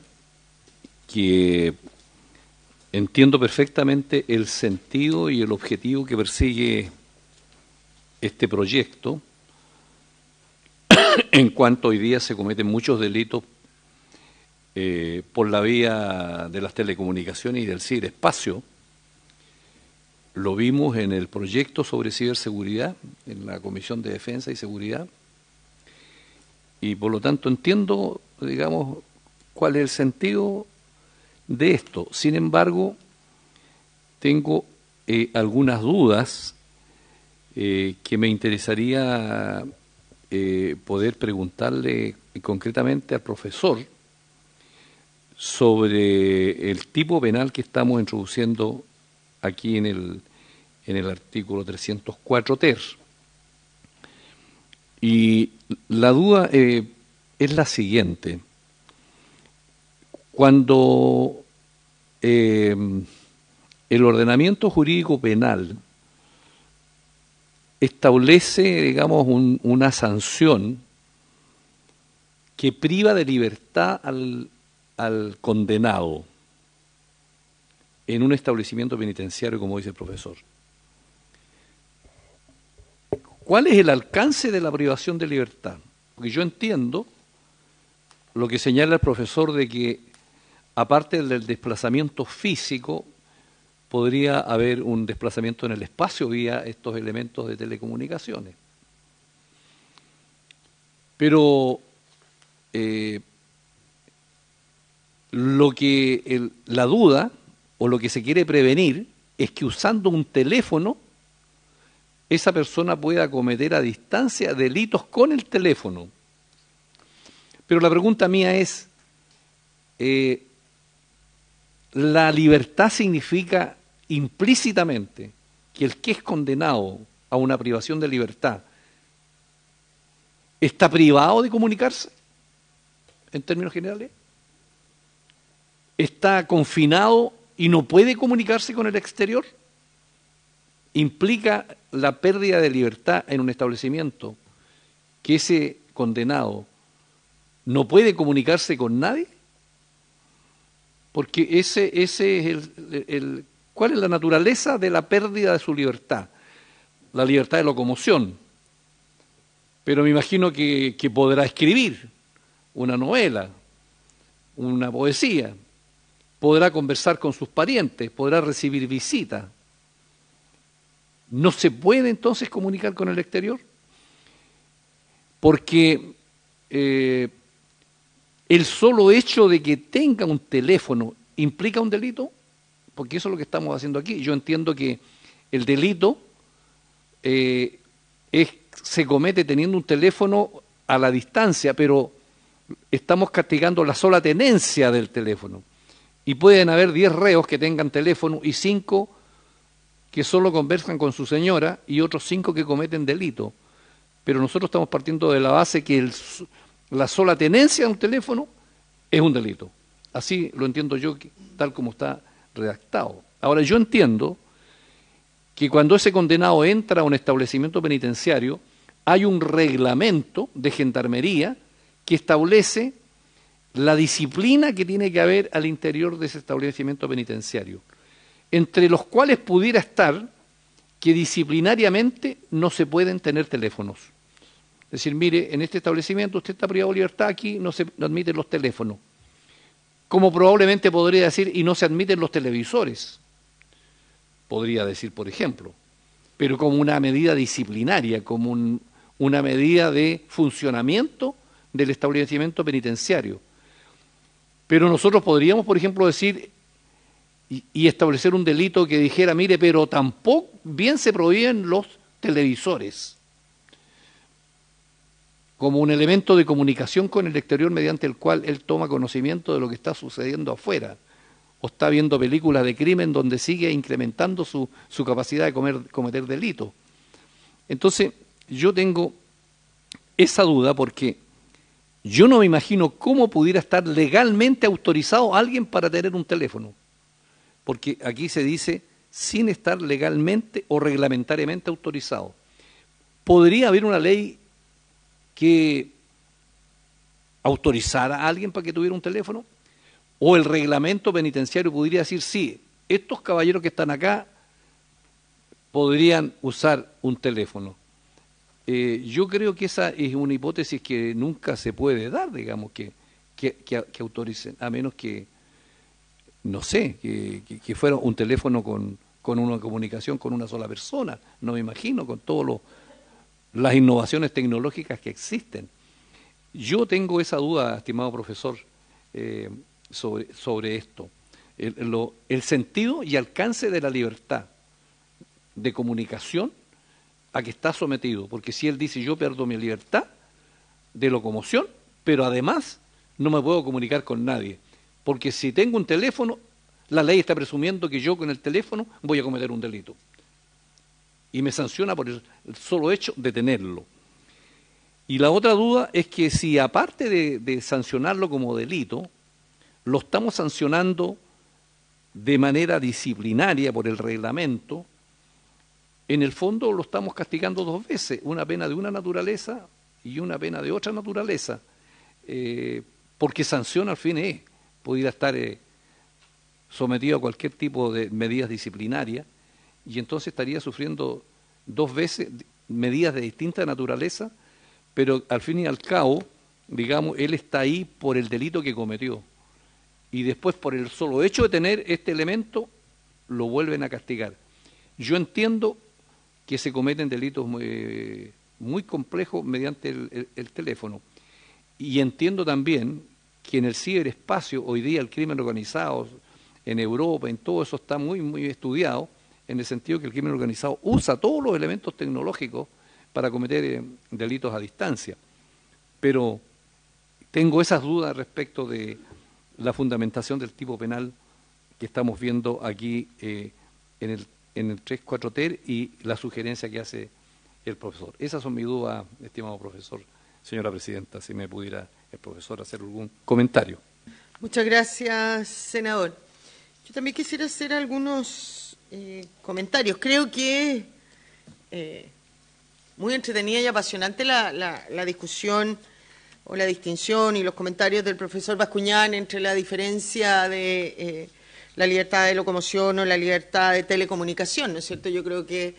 que entiendo perfectamente el sentido y el objetivo que persigue este proyecto, en cuanto hoy día se cometen muchos delitos por la vía de las telecomunicaciones y del ciberespacio. Lo vimos en el proyecto sobre ciberseguridad, en la Comisión de Defensa y Seguridad, y por lo tanto entiendo, digamos, cuál es el sentido de esto. Sin embargo, tengo algunas dudas que me interesaría poder preguntarle concretamente al profesor sobre el tipo penal que estamos introduciendo aquí en el artículo 304 ter. Y la duda es la siguiente. Cuando el ordenamiento jurídico penal establece, digamos, una sanción que priva de libertad al condenado en un establecimiento penitenciario, como dice el profesor, ¿cuál es el alcance de la privación de libertad? Porque yo entiendo lo que señala el profesor de que, aparte del desplazamiento físico, podría haber un desplazamiento en el espacio vía estos elementos de telecomunicaciones. Pero la duda o lo que se quiere prevenir es que usando un teléfono esa persona pueda cometer a distancia delitos con el teléfono. Pero la pregunta mía es, ¿la libertad significa implícitamente que el que es condenado a una privación de libertad está privado de comunicarse, en términos generales? ¿Está confinado y no puede comunicarse con el exterior? ¿Implica la pérdida de libertad en un establecimiento que ese condenado no puede comunicarse con nadie? Porque ese es ¿cuál es la naturaleza de la pérdida de su libertad? La libertad de locomoción. Pero me imagino que podrá escribir una novela, una poesía, podrá conversar con sus parientes, podrá recibir visitas. ¿No se puede entonces comunicar con el exterior? Porque el solo hecho de que tenga un teléfono implica un delito, porque eso es lo que estamos haciendo aquí. Yo entiendo que el delito se comete teniendo un teléfono a la distancia, pero estamos castigando la sola tenencia del teléfono. Y pueden haber 10 reos que tengan teléfono y 5 que solo conversan con su señora y otros 5 que cometen delito. Pero nosotros estamos partiendo de la base que la sola tenencia de un teléfono es un delito. Así lo entiendo yo, tal como está redactado. Ahora, yo entiendo que cuando ese condenado entra a un establecimiento penitenciario, hay un reglamento de gendarmería que establece la disciplina que tiene que haber al interior de ese establecimiento penitenciario, entre los cuales pudiera estar que disciplinariamente no se pueden tener teléfonos. Es decir, mire, en este establecimiento usted está privado de libertad, aquí no se admiten los teléfonos. Como probablemente podría decir, y no se admiten los televisores. Podría decir, por ejemplo. pero como una medida disciplinaria, como una medida de funcionamiento del establecimiento penitenciario. Pero nosotros podríamos, por ejemplo, decir y establecer un delito que dijera, mire, pero tampoco bien se prohíben los televisores como un elemento de comunicación con el exterior mediante el cual él toma conocimiento de lo que está sucediendo afuera, o está viendo películas de crimen donde sigue incrementando su capacidad de cometer delitos. Entonces, yo tengo esa duda porque yo no me imagino cómo pudiera estar legalmente autorizado alguien para tener un teléfono, porque aquí se dice sin estar legalmente o reglamentariamente autorizado. ¿Podría haber una ley que autorizara a alguien para que tuviera un teléfono? ¿O el reglamento penitenciario podría decir, sí, estos caballeros que están acá podrían usar un teléfono? Yo creo que esa es una hipótesis que nunca se puede dar, digamos, que autoricen, a menos que, no sé, que fuera un teléfono con una comunicación con una sola persona, no me imagino, con todas las innovaciones tecnológicas que existen. Yo tengo esa duda, estimado profesor, sobre esto, el sentido y alcance de la libertad de comunicación a que está sometido, porque si él dice yo pierdo mi libertad de locomoción, pero además no me puedo comunicar con nadie, porque si tengo un teléfono, la ley está presumiendo que yo con el teléfono voy a cometer un delito y me sanciona por el solo hecho de tenerlo. Y la otra duda es que si aparte de sancionarlo como delito, lo estamos sancionando de manera disciplinaria por el reglamento, en el fondo lo estamos castigando dos veces, una pena de una naturaleza y una pena de otra naturaleza, porque sanción al fin pudiera estar sometido a cualquier tipo de medidas disciplinarias y entonces estaría sufriendo dos veces medidas de distinta naturaleza, pero al fin y al cabo, digamos, él está ahí por el delito que cometió. Y después, por el solo hecho de tener este elemento, lo vuelven a castigar. Yo entiendo que se cometen delitos muy complejos mediante el teléfono. Y entiendo también que en el ciberespacio, hoy día el crimen organizado, en Europa, en todo eso está muy estudiado, en el sentido que el crimen organizado usa todos los elementos tecnológicos para cometer delitos a distancia. Pero tengo esas dudas respecto de la fundamentación del tipo penal que estamos viendo aquí en el 3.4 ter y la sugerencia que hace el profesor. Esas son mis dudas, estimado profesor. Señora presidenta, si me pudiera el profesor hacer algún comentario. Muchas gracias, senador. Yo también quisiera hacer algunos comentarios. Creo que muy entretenida y apasionante la discusión o la distinción y los comentarios del profesor Bascuñán entre la diferencia de la libertad de locomoción o la libertad de telecomunicación, ¿no es cierto? Yo creo que,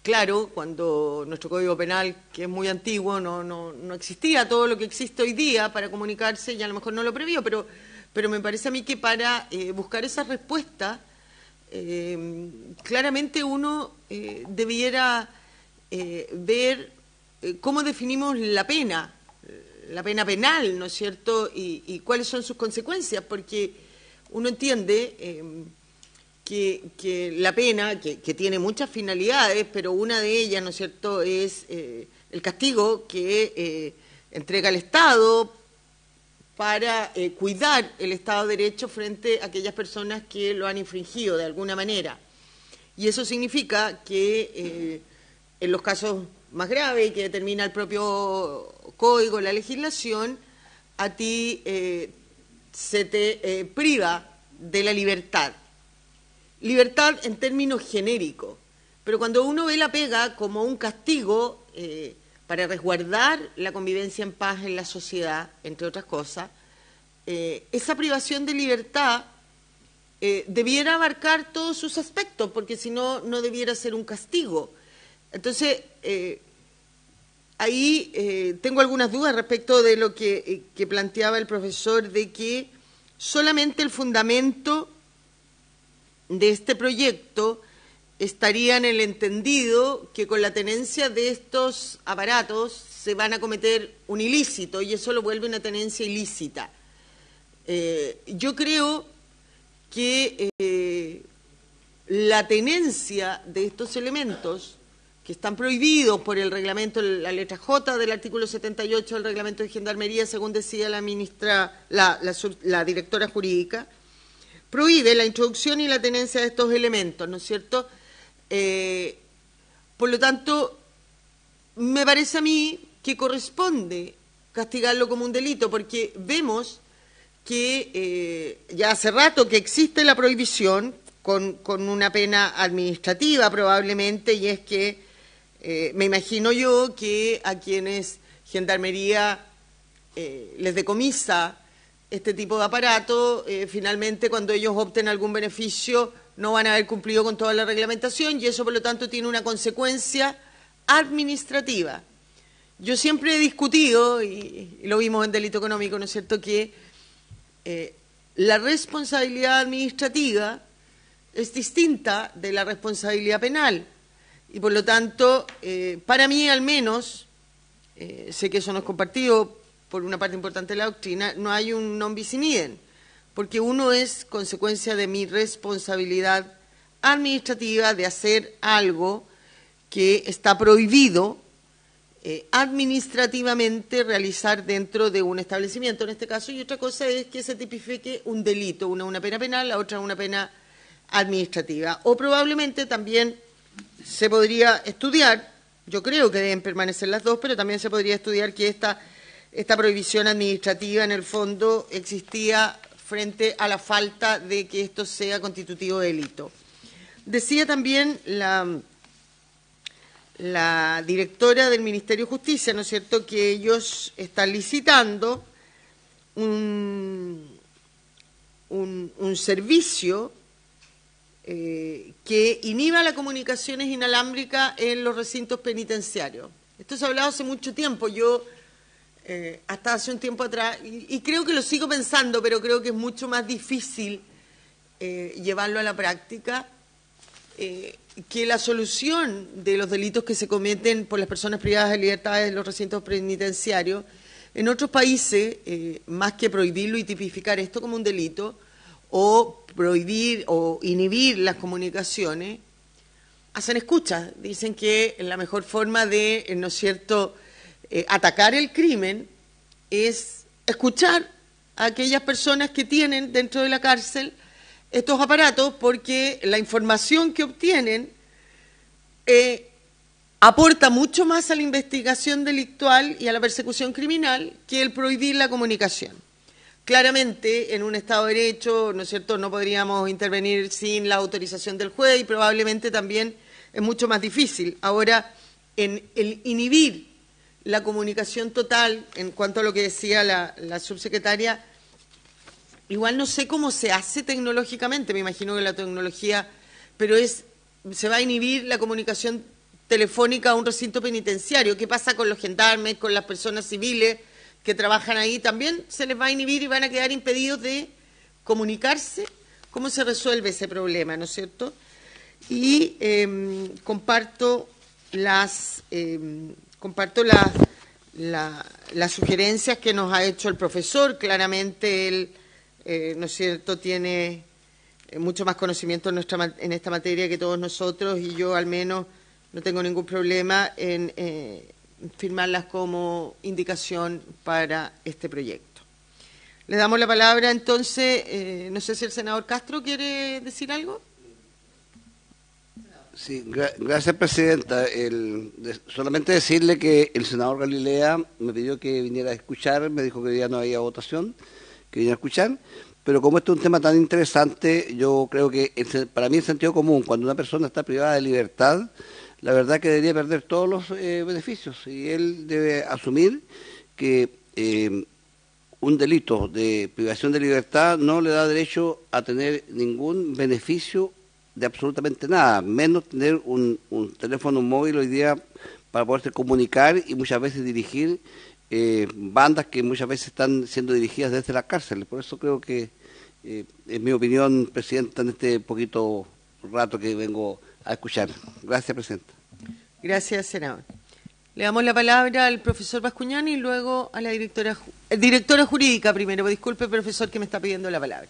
claro, cuando nuestro Código Penal, que es muy antiguo, no existía todo lo que existe hoy día para comunicarse, y a lo mejor no lo previó, pero me parece a mí que para buscar esa respuesta, claramente uno debiera ver cómo definimos la pena penal, ¿no es cierto?, y cuáles son sus consecuencias, porque uno entiende que la pena, que tiene muchas finalidades, pero una de ellas, ¿no es cierto?, es el castigo que entrega el Estado para cuidar el Estado de Derecho frente a aquellas personas que lo han infringido de alguna manera. Y eso significa que en los casos más graves que determina el propio Código, la legislación, a ti se te priva de la libertad. Libertad en términos genéricos, pero cuando uno ve la pega como un castigo para resguardar la convivencia en paz en la sociedad, entre otras cosas, esa privación de libertad debiera abarcar todos sus aspectos, porque si no, no debiera ser un castigo. Entonces, ahí tengo algunas dudas respecto de lo que planteaba el profesor, de que solamente el fundamento de este proyecto estaría en el entendido que con la tenencia de estos aparatos se van a cometer un ilícito y eso lo vuelve una tenencia ilícita. Yo creo que la tenencia de estos elementos que están prohibidos por el reglamento, la letra J del artículo 78 del reglamento de Gendarmería, según decía la ministra, la directora jurídica, prohíbe la introducción y la tenencia de estos elementos, ¿no es cierto? Por lo tanto, me parece a mí que corresponde castigarlo como un delito, porque vemos que ya hace rato que existe la prohibición con una pena administrativa probablemente, y es que me imagino yo que a quienes Gendarmería les decomisa este tipo de aparato, finalmente cuando ellos opten algún beneficio no van a haber cumplido con toda la reglamentación y eso por lo tanto tiene una consecuencia administrativa. Yo siempre he discutido, y lo vimos en delito económico, ¿no es cierto?, que la responsabilidad administrativa es distinta de la responsabilidad penal y por lo tanto, para mí al menos, sé que eso no es compartido por una parte importante de la doctrina, no hay un non bis in idem, porque uno es consecuencia de mi responsabilidad administrativa de hacer algo que está prohibido administrativamente realizar dentro de un establecimiento, en este caso, y otra cosa es que se tipifique un delito, una pena penal, la otra una pena administrativa. O probablemente también se podría estudiar, yo creo que deben permanecer las dos, pero también se podría estudiar que esta prohibición administrativa en el fondo existía frente a la falta de que esto sea constitutivo de delito. Decía también la directora del Ministerio de Justicia, ¿no es cierto?, que ellos están licitando un servicio que inhiba las comunicaciones inalámbricas en los recintos penitenciarios. Esto se ha hablado hace mucho tiempo, yo hasta hace un tiempo atrás, y creo que lo sigo pensando, pero creo que es mucho más difícil llevarlo a la práctica, que la solución de los delitos que se cometen por las personas privadas de libertad en los recintos penitenciarios, en otros países, más que prohibirlo y tipificar esto como un delito, o prohibir o inhibir las comunicaciones, hacen escuchas. Dicen que la mejor forma de, ¿no es cierto?, atacar el crimen es escuchar a aquellas personas que tienen dentro de la cárcel estos aparatos, porque la información que obtienen aporta mucho más a la investigación delictual y a la persecución criminal que el prohibir la comunicación. Claramente, en un Estado de Derecho, ¿no es cierto?, no podríamos intervenir sin la autorización del juez y probablemente también es mucho más difícil. Ahora, en el inhibir la comunicación total, en cuanto a lo que decía la subsecretaria, igual no sé cómo se hace tecnológicamente, me imagino que la tecnología, pero se va a inhibir la comunicación telefónica a un recinto penitenciario. ¿Qué pasa con los gendarmes, con las personas civiles que trabajan ahí? También se les va a inhibir y van a quedar impedidos de comunicarse. ¿Cómo se resuelve ese problema, no es cierto? Y comparto las sugerencias que nos ha hecho el profesor. Claramente él, ¿no es cierto?, tiene mucho más conocimiento en esta materia que todos nosotros, y yo al menos no tengo ningún problema en firmarlas como indicación para este proyecto. Le damos la palabra entonces, no sé si el senador Castro quiere decir algo. Sí, gracias, presidenta. Solamente decirle que el senador Galilea me pidió que viniera a escuchar, me dijo que ya no había votación, que viniera a escuchar, pero como este es un tema tan interesante, yo creo que para mí el sentido común, cuando una persona está privada de libertad, la verdad que debería perder todos los beneficios, y él debe asumir que un delito de privación de libertad no le da derecho a tener ningún beneficio de absolutamente nada, menos tener un teléfono móvil hoy día para poderse comunicar y muchas veces dirigir bandas que muchas veces están siendo dirigidas desde las cárceles. Por eso creo que, en mi opinión, presidenta, en este poquito rato que vengo a escuchar. Gracias, presidenta. Gracias, senador. Le damos la palabra al profesor Bascuñán y luego a la directora jurídica primero. Disculpe, profesor, que me está pidiendo la palabra.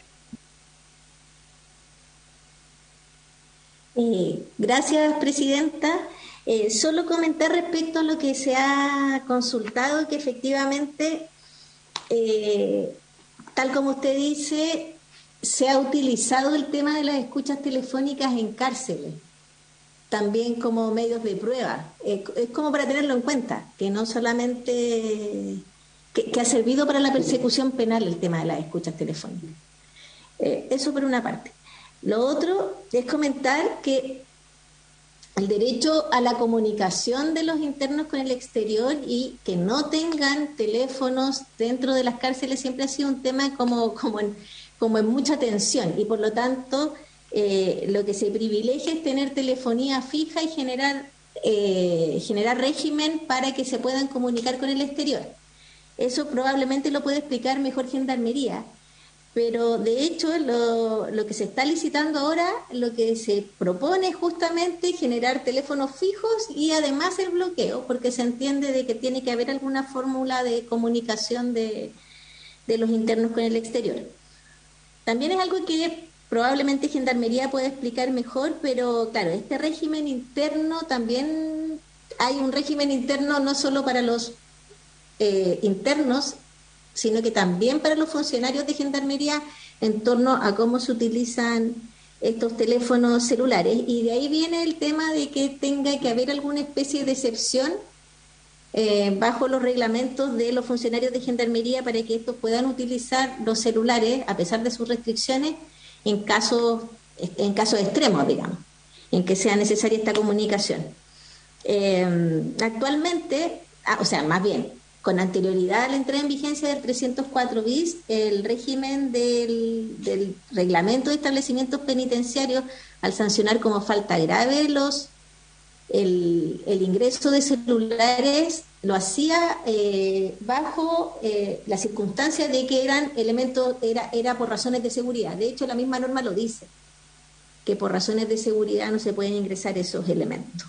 Gracias, presidenta. Solo comentar respecto a lo que se ha consultado, que efectivamente, tal como usted dice, se ha utilizado el tema de las escuchas telefónicas en cárceles, también como medios de prueba. Es como para tenerlo en cuenta, que no solamente que ha servido para la persecución penal el tema de las escuchas telefónicas. Eso por una parte. Lo otro es comentar que el derecho a la comunicación de los internos con el exterior y que no tengan teléfonos dentro de las cárceles siempre ha sido un tema como en mucha tensión, y por lo tanto lo que se privilegia es tener telefonía fija y generar régimen para que se puedan comunicar con el exterior. Eso probablemente lo puede explicar mejor Gendarmería. Pero de hecho lo que se está licitando ahora, lo que se propone es justamente generar teléfonos fijos y además el bloqueo, porque se entiende de que tiene que haber alguna fórmula de comunicación de los internos con el exterior. También es algo que probablemente Gendarmería puede explicar mejor, pero claro, este régimen interno también hay un régimen interno no solo para los internos, sino que también para los funcionarios de Gendarmería en torno a cómo se utilizan estos teléfonos celulares. Y de ahí viene el tema de que tenga que haber alguna especie de excepción bajo los reglamentos de los funcionarios de Gendarmería para que estos puedan utilizar los celulares, a pesar de sus restricciones, en casos extremos, digamos, en que sea necesaria esta comunicación. Actualmente, más bien, con anterioridad a la entrada en vigencia del 304 bis, el régimen del reglamento de establecimientos penitenciarios, al sancionar como falta grave el ingreso de celulares, lo hacía bajo la circunstancia de que eran elementos, era por razones de seguridad. De hecho, la misma norma lo dice, que por razones de seguridad no se pueden ingresar esos elementos.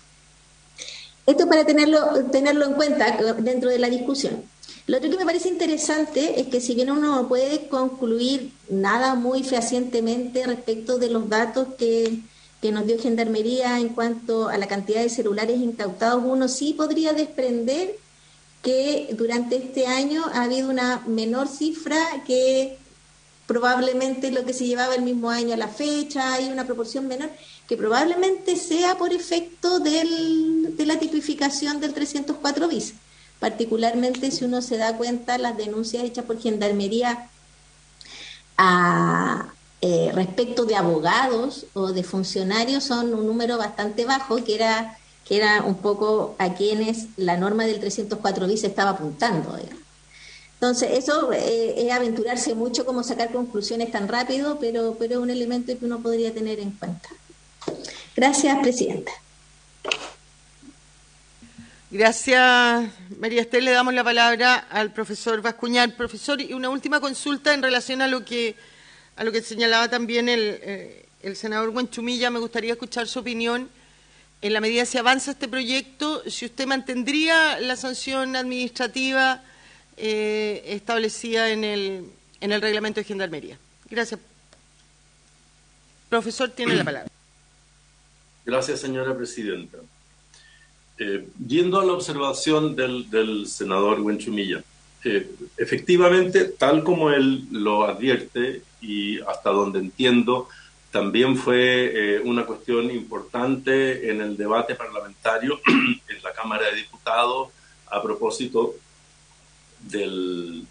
Esto para tenerlo en cuenta dentro de la discusión. Lo otro que me parece interesante es que si bien uno no puede concluir nada muy fehacientemente respecto de los datos que nos dio Gendarmería en cuanto a la cantidad de celulares incautados, uno sí podría desprender que durante este año ha habido una menor cifra que probablemente lo que se llevaba el mismo año a la fecha, hay una proporción menor, que probablemente sea por efecto de la tipificación del 304 bis, particularmente si uno se da cuenta las denuncias hechas por Gendarmería respecto de abogados o de funcionarios son un número bastante bajo, que era un poco a quienes la norma del 304 bis estaba apuntando, digamos. Entonces, eso es aventurarse mucho como sacar conclusiones tan rápido, pero es un elemento que uno podría tener en cuenta. Gracias, presidenta. Gracias, María Esther. Le damos la palabra al profesor Bascuñán. Profesor, y una última consulta en relación a lo que señalaba también el senador Huenchumilla. Me gustaría escuchar su opinión. En la medida si avanza este proyecto, si usted mantendría la sanción administrativa establecida en el reglamento de Gendarmería. Gracias. Profesor, tiene la palabra. Gracias, señora presidenta. Yendo a la observación del senador Huenchumilla, efectivamente, tal como él lo advierte y hasta donde entiendo, también fue una cuestión importante en el debate parlamentario en la Cámara de Diputados a propósito del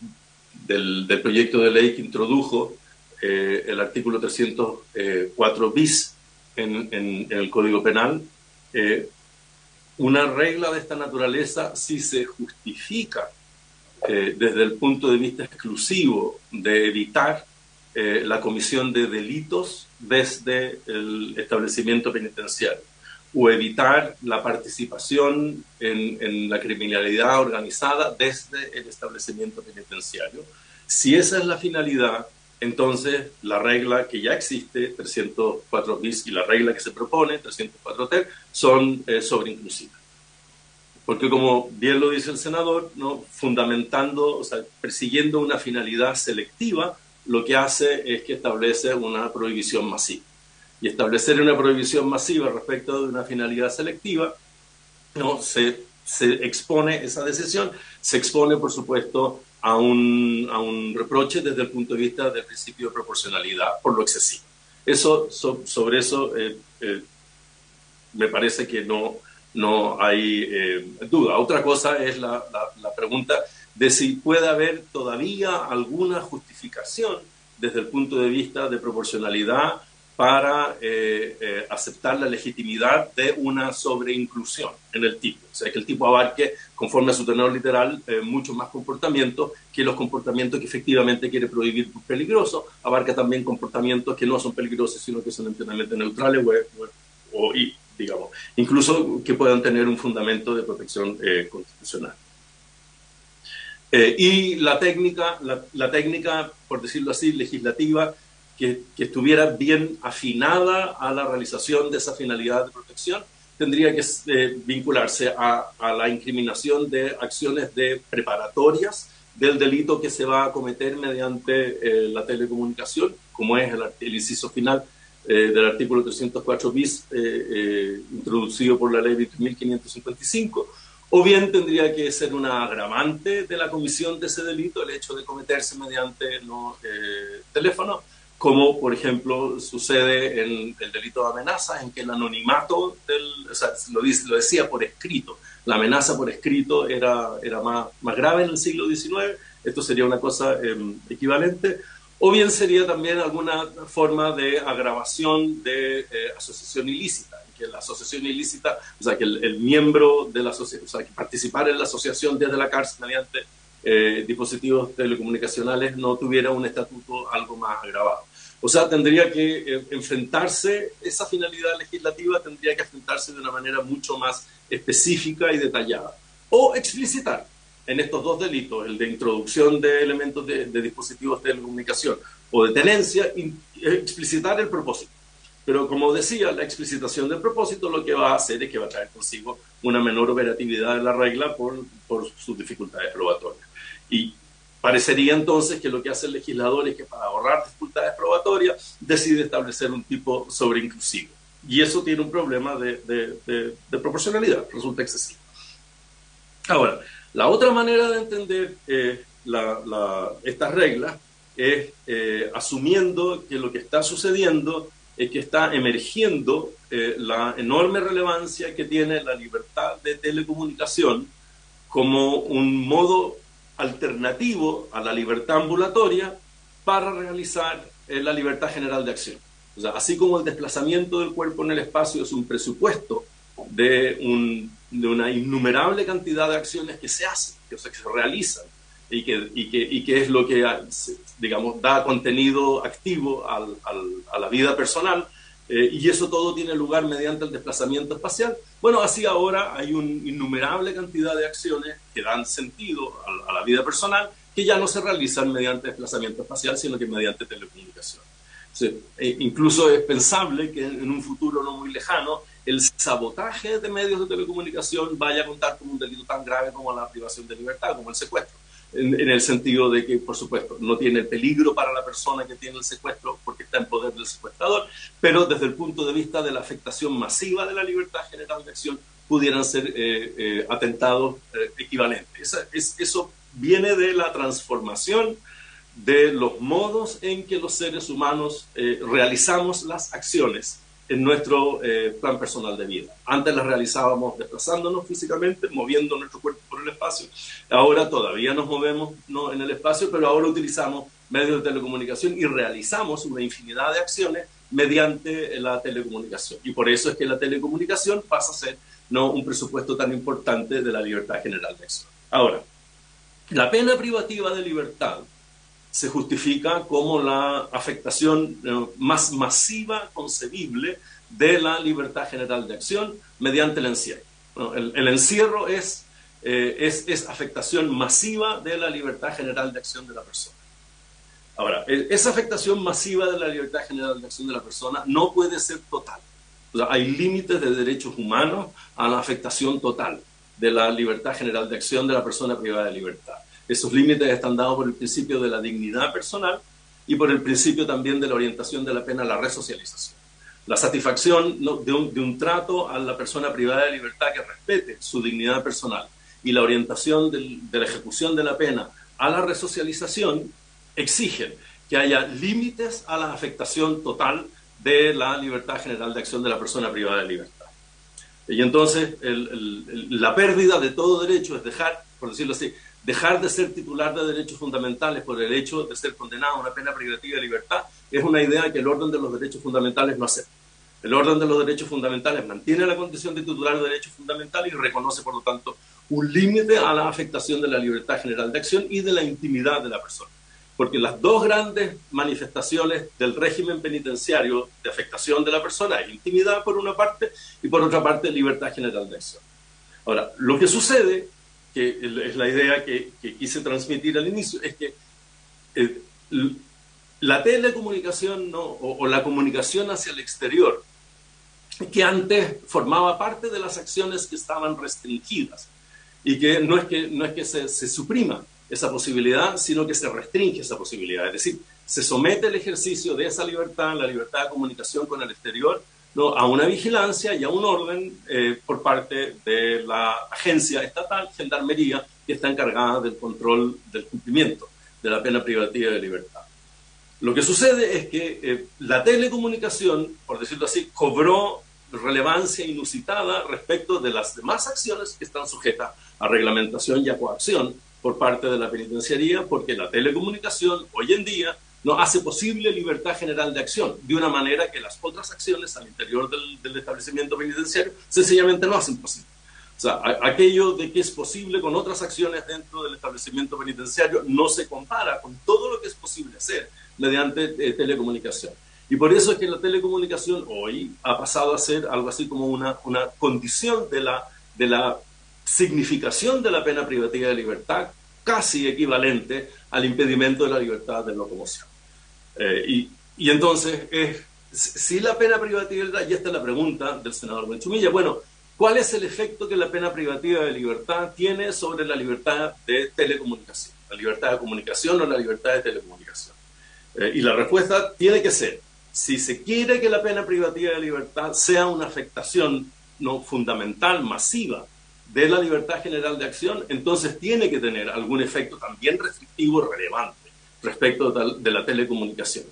proyecto de ley que introdujo el artículo 304 bis en el Código Penal. Una regla de esta naturaleza, si se justifica desde el punto de vista exclusivo de evitar la comisión de delitos desde el establecimiento penitenciario o evitar la participación en la criminalidad organizada desde el establecimiento penitenciario. Si esa es la finalidad, entonces la regla que ya existe, 304 bis, y la regla que se propone, 304 ter, son sobreinclusivas. Porque como bien lo dice el senador, ¿no?, fundamentando, o sea, persiguiendo una finalidad selectiva, lo que hace es que establece una prohibición masiva. Y establecer una prohibición masiva respecto de una finalidad selectiva, ¿no?, se expone, esa decisión se expone, por supuesto, a un reproche desde el punto de vista del principio de proporcionalidad por lo excesivo. Sobre eso me parece que no hay duda. Otra cosa es la pregunta de si puede haber todavía alguna justificación desde el punto de vista de proporcionalidad para aceptar la legitimidad de una sobreinclusión en el tipo. O sea, que el tipo abarque, conforme a su tenor literal, muchos más comportamientos que los comportamientos que efectivamente quiere prohibir por peligrosos. Abarca también comportamientos que no son peligrosos, sino que son enteramente neutrales o digamos, incluso que puedan tener un fundamento de protección constitucional. Y la técnica, por decirlo así, legislativa, que estuviera bien afinada a la realización de esa finalidad de protección, tendría que vincularse a la incriminación de acciones preparatorias del delito que se va a cometer mediante la telecomunicación, como es el inciso final del artículo 304 bis introducido por la ley 20.555, o bien tendría que ser una agravante de la comisión de ese delito el hecho de cometerse mediante teléfono, como por ejemplo sucede en el delito de amenaza, en que el anonimato o sea, lo decía por escrito, la amenaza por escrito era más grave en el siglo XIX, esto sería una cosa equivalente, o bien sería también alguna forma de agravación de asociación ilícita, que la asociación ilícita, o sea, que el miembro de la asociación, o sea, que participar en la asociación desde la cárcel mediante dispositivos telecomunicacionales no tuviera un estatuto algo más agravado. O sea, tendría que enfrentarse, esa finalidad legislativa tendría que enfrentarse de una manera mucho más específica y detallada. O explicitar en estos dos delitos, el de introducción de elementos de dispositivos de telecomunicación o de tenencia, explicitar el propósito. Pero como decía, la explicitación del propósito lo que va a hacer es que va a traer consigo una menor operatividad de la regla por sus dificultades probatorias. Y parecería entonces que lo que hace el legislador es que para ahorrar dificultades probatorias decide establecer un tipo sobreinclusivo. Y eso tiene un problema de proporcionalidad, resulta excesivo. Ahora, la otra manera de entender estas reglas es asumiendo que lo que está sucediendo es que está emergiendo la enorme relevancia que tiene la libertad de telecomunicación como un modo alternativo a la libertad ambulatoria para realizar la libertad general de acción. O sea, así como el desplazamiento del cuerpo en el espacio es un presupuesto de una innumerable cantidad de acciones que se hacen, que se realizan, y que es lo que, digamos, da contenido activo a la vida personal, y eso todo tiene lugar mediante el desplazamiento espacial. Bueno, así ahora hay una innumerable cantidad de acciones que dan sentido a la vida personal, que ya no se realizan mediante desplazamiento espacial, sino que mediante telecomunicación. Sí, incluso es pensable que en un futuro no muy lejano el sabotaje de medios de telecomunicación vaya a contar como un delito tan grave como la privación de libertad, como el secuestro. En el sentido de que, por supuesto, no tiene peligro para la persona que tiene el secuestro porque está en poder del secuestrador, pero desde el punto de vista de la afectación masiva de la libertad general de acción pudieran ser atentados equivalentes. Eso viene de la transformación de los modos en que los seres humanos realizamos las acciones en nuestro plan personal de vida. Antes las realizábamos desplazándonos físicamente, moviendo nuestro cuerpo por el espacio. Ahora todavía nos movemos en el espacio, pero ahora utilizamos medios de telecomunicación y realizamos una infinidad de acciones mediante la telecomunicación. Y por eso es que la telecomunicación pasa a ser un presupuesto tan importante de la libertad general de acción. Ahora, la pena privativa de libertad se justifica como la afectación más masiva concebible de la libertad general de acción mediante el encierro. El encierro es afectación masiva de la libertad general de acción de la persona. Ahora, esa afectación masiva de la libertad general de acción de la persona no puede ser total. O sea, hay límites de derechos humanos a la afectación total de la libertad general de acción de la persona privada de libertad. Esos límites están dados por el principio de la dignidad personal y por el principio también de la orientación de la pena a la resocialización. La satisfacción de un trato a la persona privada de libertad que respete su dignidad personal y la orientación de la ejecución de la pena a la resocialización exigen que haya límites a la afectación total de la libertad general de acción de la persona privada de libertad. Y entonces la pérdida de todo derecho es dejar, por decirlo así, dejar de ser titular de derechos fundamentales por el hecho de ser condenado a una pena privativa de libertad es una idea que el orden de los derechos fundamentales no acepta. El orden de los derechos fundamentales mantiene la condición de titular de derechos fundamentales y reconoce, por lo tanto, un límite a la afectación de la libertad general de acción y de la intimidad de la persona. Porque las dos grandes manifestaciones del régimen penitenciario de afectación de la persona es intimidad por una parte y por otra parte libertad general de acción. Ahora, lo que sucede, que es la idea que quise transmitir al inicio, es que la telecomunicación o la comunicación hacia el exterior, que antes formaba parte de las acciones que estaban restringidas y que no es que se suprima esa posibilidad, sino que se restringe esa posibilidad. Es decir, se somete el ejercicio de esa libertad, la libertad de comunicación con el exterior, ¿no?, a una vigilancia y a un orden por parte de la agencia estatal, Gendarmería, que está encargada del control del cumplimiento de la pena privativa de libertad. Lo que sucede es que la telecomunicación, por decirlo así, cobró relevancia inusitada respecto de las demás acciones que están sujetas a reglamentación y a coacción por parte de la penitenciaría, porque la telecomunicación hoy en día no hace posible libertad general de acción, de una manera que las otras acciones al interior del establecimiento penitenciario sencillamente no hacen posible. O sea, aquello de que es posible con otras acciones dentro del establecimiento penitenciario no se compara con todo lo que es posible hacer mediante telecomunicación. Y por eso es que la telecomunicación hoy ha pasado a ser algo así como una condición de la significación de la pena privativa de libertad, casi equivalente al impedimento de la libertad de locomoción. Y entonces, si la pena privativa de libertad, y esta es la pregunta del senador Benchumilla, bueno, ¿cuál es el efecto que la pena privativa de libertad tiene sobre la libertad de telecomunicación? ¿La libertad de comunicación o la libertad de telecomunicación? Y la respuesta tiene que ser, si se quiere que la pena privativa de libertad sea una afectación no fundamental, masiva, de la libertad general de acción, entonces tiene que tener algún efecto también restrictivo relevante respecto de la telecomunicación.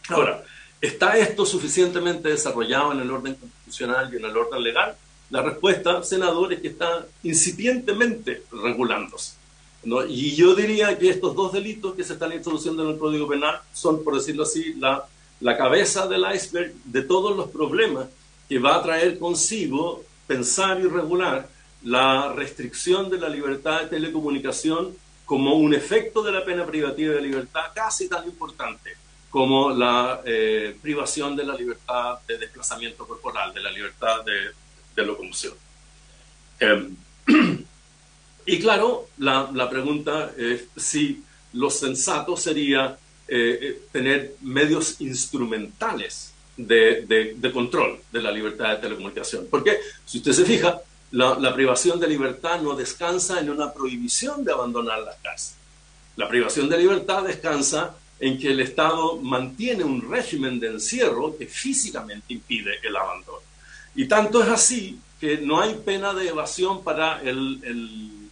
Ahora, ¿está esto suficientemente desarrollado en el orden constitucional y en el orden legal? La respuesta, senador, es que está incipientemente regulándose, ¿no? Y yo diría que estos dos delitos que se están introduciendo en el Código Penal son, por decirlo así, la cabeza del iceberg de todos los problemas que va a traer consigo pensar y regular la restricción de la libertad de telecomunicación como un efecto de la pena privativa de libertad casi tan importante como la privación de la libertad de desplazamiento corporal, de la libertad de locomoción. Y claro, la pregunta es si lo sensato sería tener medios instrumentales de control de la libertad de telecomunicación. Porque, si usted se fija, la privación de libertad no descansa en una prohibición de abandonar las casas. La privación de libertad descansa en que el Estado mantiene un régimen de encierro que físicamente impide el abandono. Y tanto es así que no hay pena de evasión para el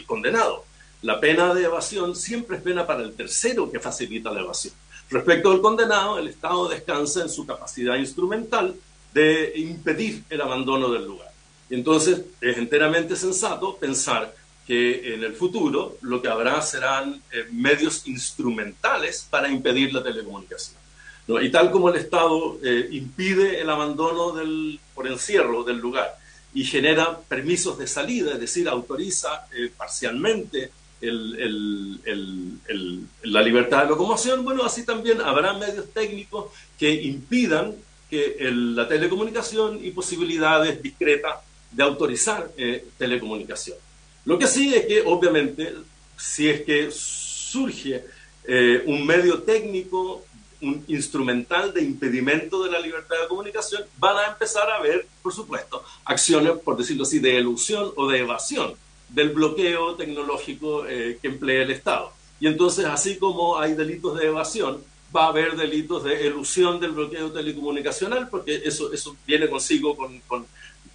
condenado. La pena de evasión siempre es pena para el tercero que facilita la evasión. Respecto al condenado, el Estado descansa en su capacidad instrumental de impedir el abandono del lugar. Entonces, es enteramente sensato pensar que en el futuro lo que habrá serán medios instrumentales para impedir la telecomunicación, ¿no? Y tal como el Estado impide el abandono por encierro del lugar y genera permisos de salida, es decir, autoriza parcialmente la libertad de locomoción, bueno, así también habrá medios técnicos que impidan que la telecomunicación y posibilidades discretas de autorizar telecomunicación. Lo que sí es que, obviamente, si es que surge un medio técnico, un instrumental de impedimento de la libertad de comunicación, van a empezar a haber, por supuesto, acciones, por decirlo así, de elusión o de evasión del bloqueo tecnológico que emplea el Estado. Y entonces, así como hay delitos de evasión, va a haber delitos de elusión del bloqueo telecomunicacional, porque eso viene consigo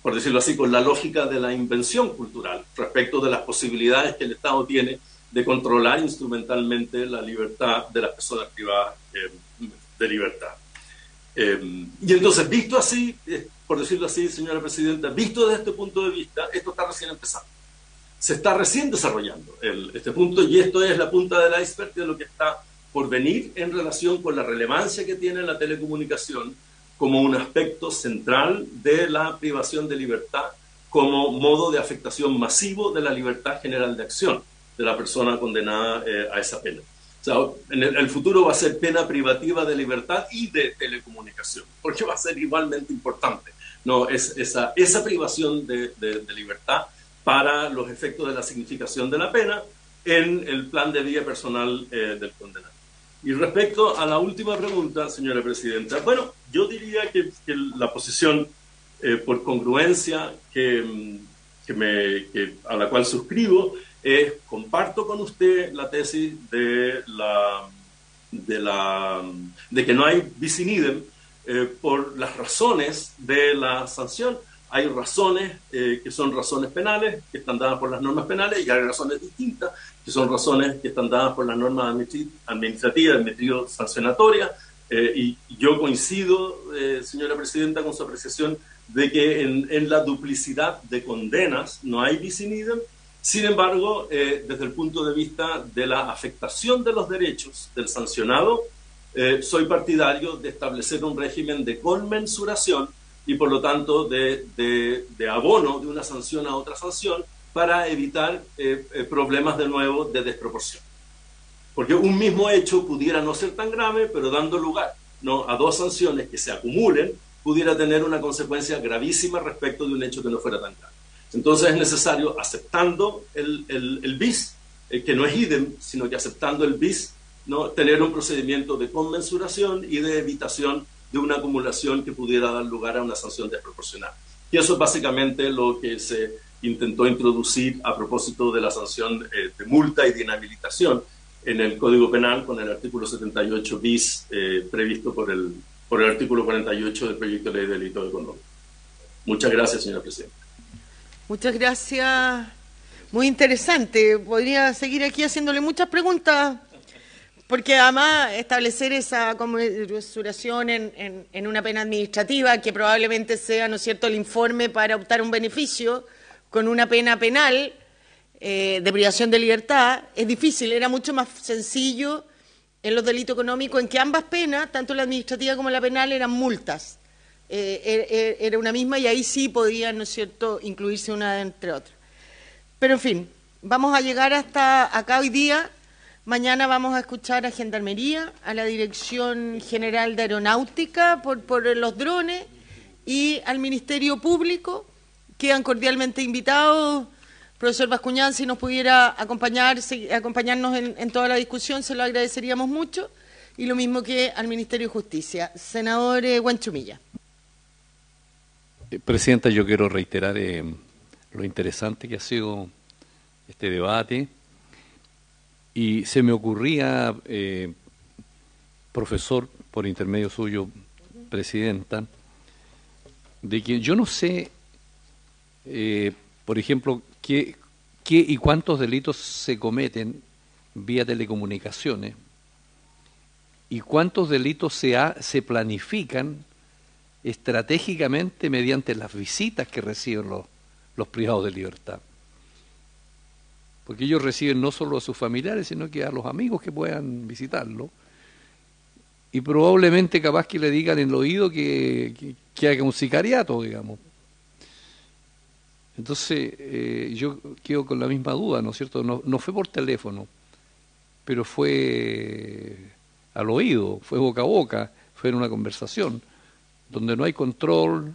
por decirlo así, con la lógica de la invención cultural respecto de las posibilidades que el Estado tiene de controlar instrumentalmente la libertad de las personas privadas de libertad. Y entonces, visto así, por decirlo así, señora presidenta, visto desde este punto de vista, esto está recién empezando. Se está recién desarrollando este punto, y esto es la punta del iceberg de lo que está por venir en relación con la relevancia que tiene la telecomunicación como un aspecto central de la privación de libertad, como modo de afectación masivo de la libertad general de acción de la persona condenada a esa pena. O sea, en el futuro va a ser pena privativa de libertad y de telecomunicación, porque va a ser igualmente importante, ¿no? Esa privación de libertad para los efectos de la significación de la pena en el plan de vida personal del condenado. Y respecto a la última pregunta, señora presidenta, bueno, yo diría que la posición, por congruencia, a la cual suscribo, es: comparto con usted la tesis de que no hay bis in idem por las razones de la sanción. Hay razones que son razones penales, que están dadas por las normas penales, y hay razones distintas, que son razones que están dadas por las normas administrativas, administrativas sancionatorias. Y yo coincido, señora presidenta, con su apreciación de que en la duplicidad de condenas no hay bis in idem. Sin embargo, desde el punto de vista de la afectación de los derechos del sancionado, soy partidario de establecer un régimen de conmensuración y, por lo tanto, de abono de una sanción a otra sanción para evitar problemas de nuevo de desproporción. Porque un mismo hecho pudiera no ser tan grave, pero dando lugar, ¿no?, a dos sanciones que se acumulen, pudiera tener una consecuencia gravísima respecto de un hecho que no fuera tan grave. Entonces es necesario, aceptando el bis, que no es idem, sino que aceptando el bis, ¿no?, tener un procedimiento de conmensuración y de evitación de una acumulación que pudiera dar lugar a una sanción desproporcional. Y eso es básicamente lo que se intentó introducir a propósito de la sanción de multa y de inhabilitación en el Código Penal con el artículo 78 bis previsto por el artículo 48 del proyecto de ley de delito económico. Muchas gracias, señora presidenta. Muchas gracias. Muy interesante. Podría seguir aquí haciéndole muchas preguntas, porque además establecer esa conmensuración en una pena administrativa, que probablemente sea, ¿no es cierto?, el informe para optar un beneficio con una pena penal de privación de libertad, es difícil. Era mucho más sencillo en los delitos económicos, en que ambas penas, tanto la administrativa como la penal, eran multas. Era una misma, y ahí sí podían, ¿no es cierto?, incluirse una entre otras. Pero, en fin, vamos a llegar hasta acá hoy día. Mañana vamos a escuchar a Gendarmería, a la Dirección General de Aeronáutica por los drones, y al Ministerio Público. Quedan cordialmente invitados. Profesor Bascuñán, si nos pudiera acompañarnos en toda la discusión, se lo agradeceríamos mucho. Y lo mismo que al Ministerio de Justicia. Senador Huanchumilla. Presidenta, yo quiero reiterar lo interesante que ha sido este debate, y se me ocurría, profesor, por intermedio suyo, presidenta, de que yo no sé, por ejemplo, qué y cuántos delitos se cometen vía telecomunicaciones y cuántos delitos se planifican estratégicamente mediante las visitas que reciben los privados de libertad. Porque ellos reciben no solo a sus familiares, sino que a los amigos que puedan visitarlo. Y probablemente capaz que le digan en el oído que haga un sicariato, digamos. Entonces, yo quedo con la misma duda, ¿no es cierto? No fue por teléfono, pero fue al oído, fue boca a boca, fue en una conversación, donde no hay control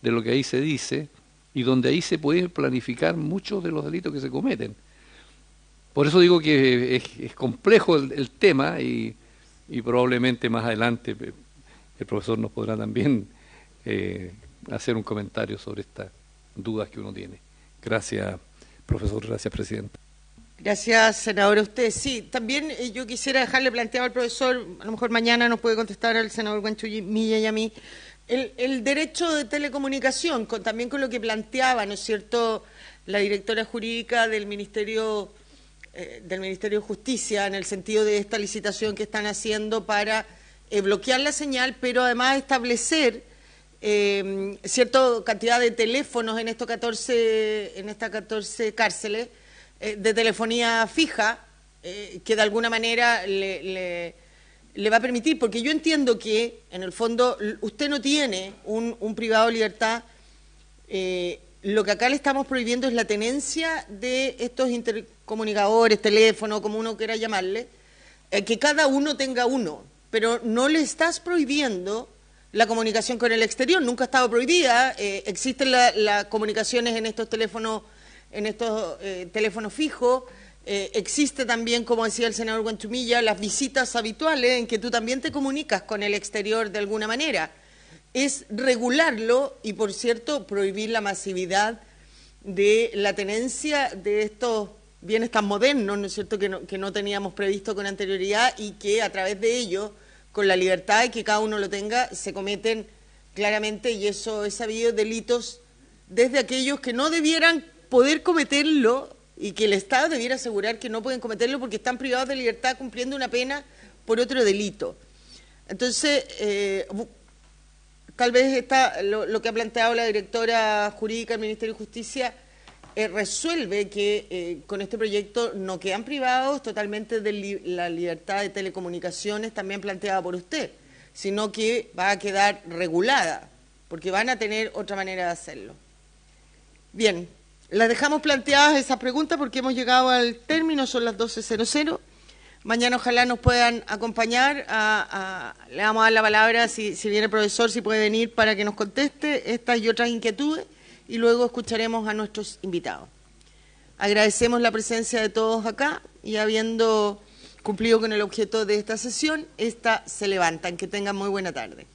de lo que ahí se dice y donde ahí se pueden planificar muchos de los delitos que se cometen. Por eso digo que es complejo el tema y probablemente más adelante el profesor nos podrá también hacer un comentario sobre estas dudas que uno tiene. Gracias, profesor. Gracias, presidente. Gracias, senador, a usted. Sí, también yo quisiera dejarle planteado al profesor, a lo mejor mañana nos puede contestar al senador Guanchumilla y a mí, el derecho de telecomunicación, también con lo que planteaba, ¿no es cierto?, la directora jurídica del Ministerio de Justicia, en el sentido de esta licitación que están haciendo para bloquear la señal, pero además establecer cierta cantidad de teléfonos en estas 14 cárceles de telefonía fija, que de alguna manera le va a permitir, porque yo entiendo que en el fondo usted no tiene un privado de libertad. Lo que acá le estamos prohibiendo es la tenencia de estos intercomunicadores, teléfonos, como uno quiera llamarle, que cada uno tenga uno, pero no le estás prohibiendo la comunicación con el exterior. Nunca ha estado prohibida. Existen las comunicaciones en estos teléfonos fijos. Existe también, como decía el senador Guanchumilla, las visitas habituales en que tú también te comunicas con el exterior de alguna manera. Es regularlo y, por cierto, prohibir la masividad de la tenencia de estos bienes tan modernos, ¿no es cierto?, que no teníamos previsto con anterioridad y que a través de ellos, con la libertad de que cada uno lo tenga, se cometen claramente, y eso es sabido, delitos desde aquellos que no debieran poder cometerlo y que el Estado debiera asegurar que no pueden cometerlo porque están privados de libertad cumpliendo una pena por otro delito. Entonces, tal vez lo que ha planteado la directora jurídica del Ministerio de Justicia resuelve que con este proyecto no quedan privados totalmente de la libertad de telecomunicaciones también planteada por usted, sino que va a quedar regulada, porque van a tener otra manera de hacerlo. Bien, las dejamos planteadas esas preguntas porque hemos llegado al término, son las 12:00. Mañana ojalá nos puedan acompañar. Le vamos a dar la palabra, si viene el profesor, si puede venir para que nos conteste estas y otras inquietudes, y luego escucharemos a nuestros invitados. Agradecemos la presencia de todos acá y, habiendo cumplido con el objeto de esta sesión, esta se levantan. Que tengan muy buena tarde.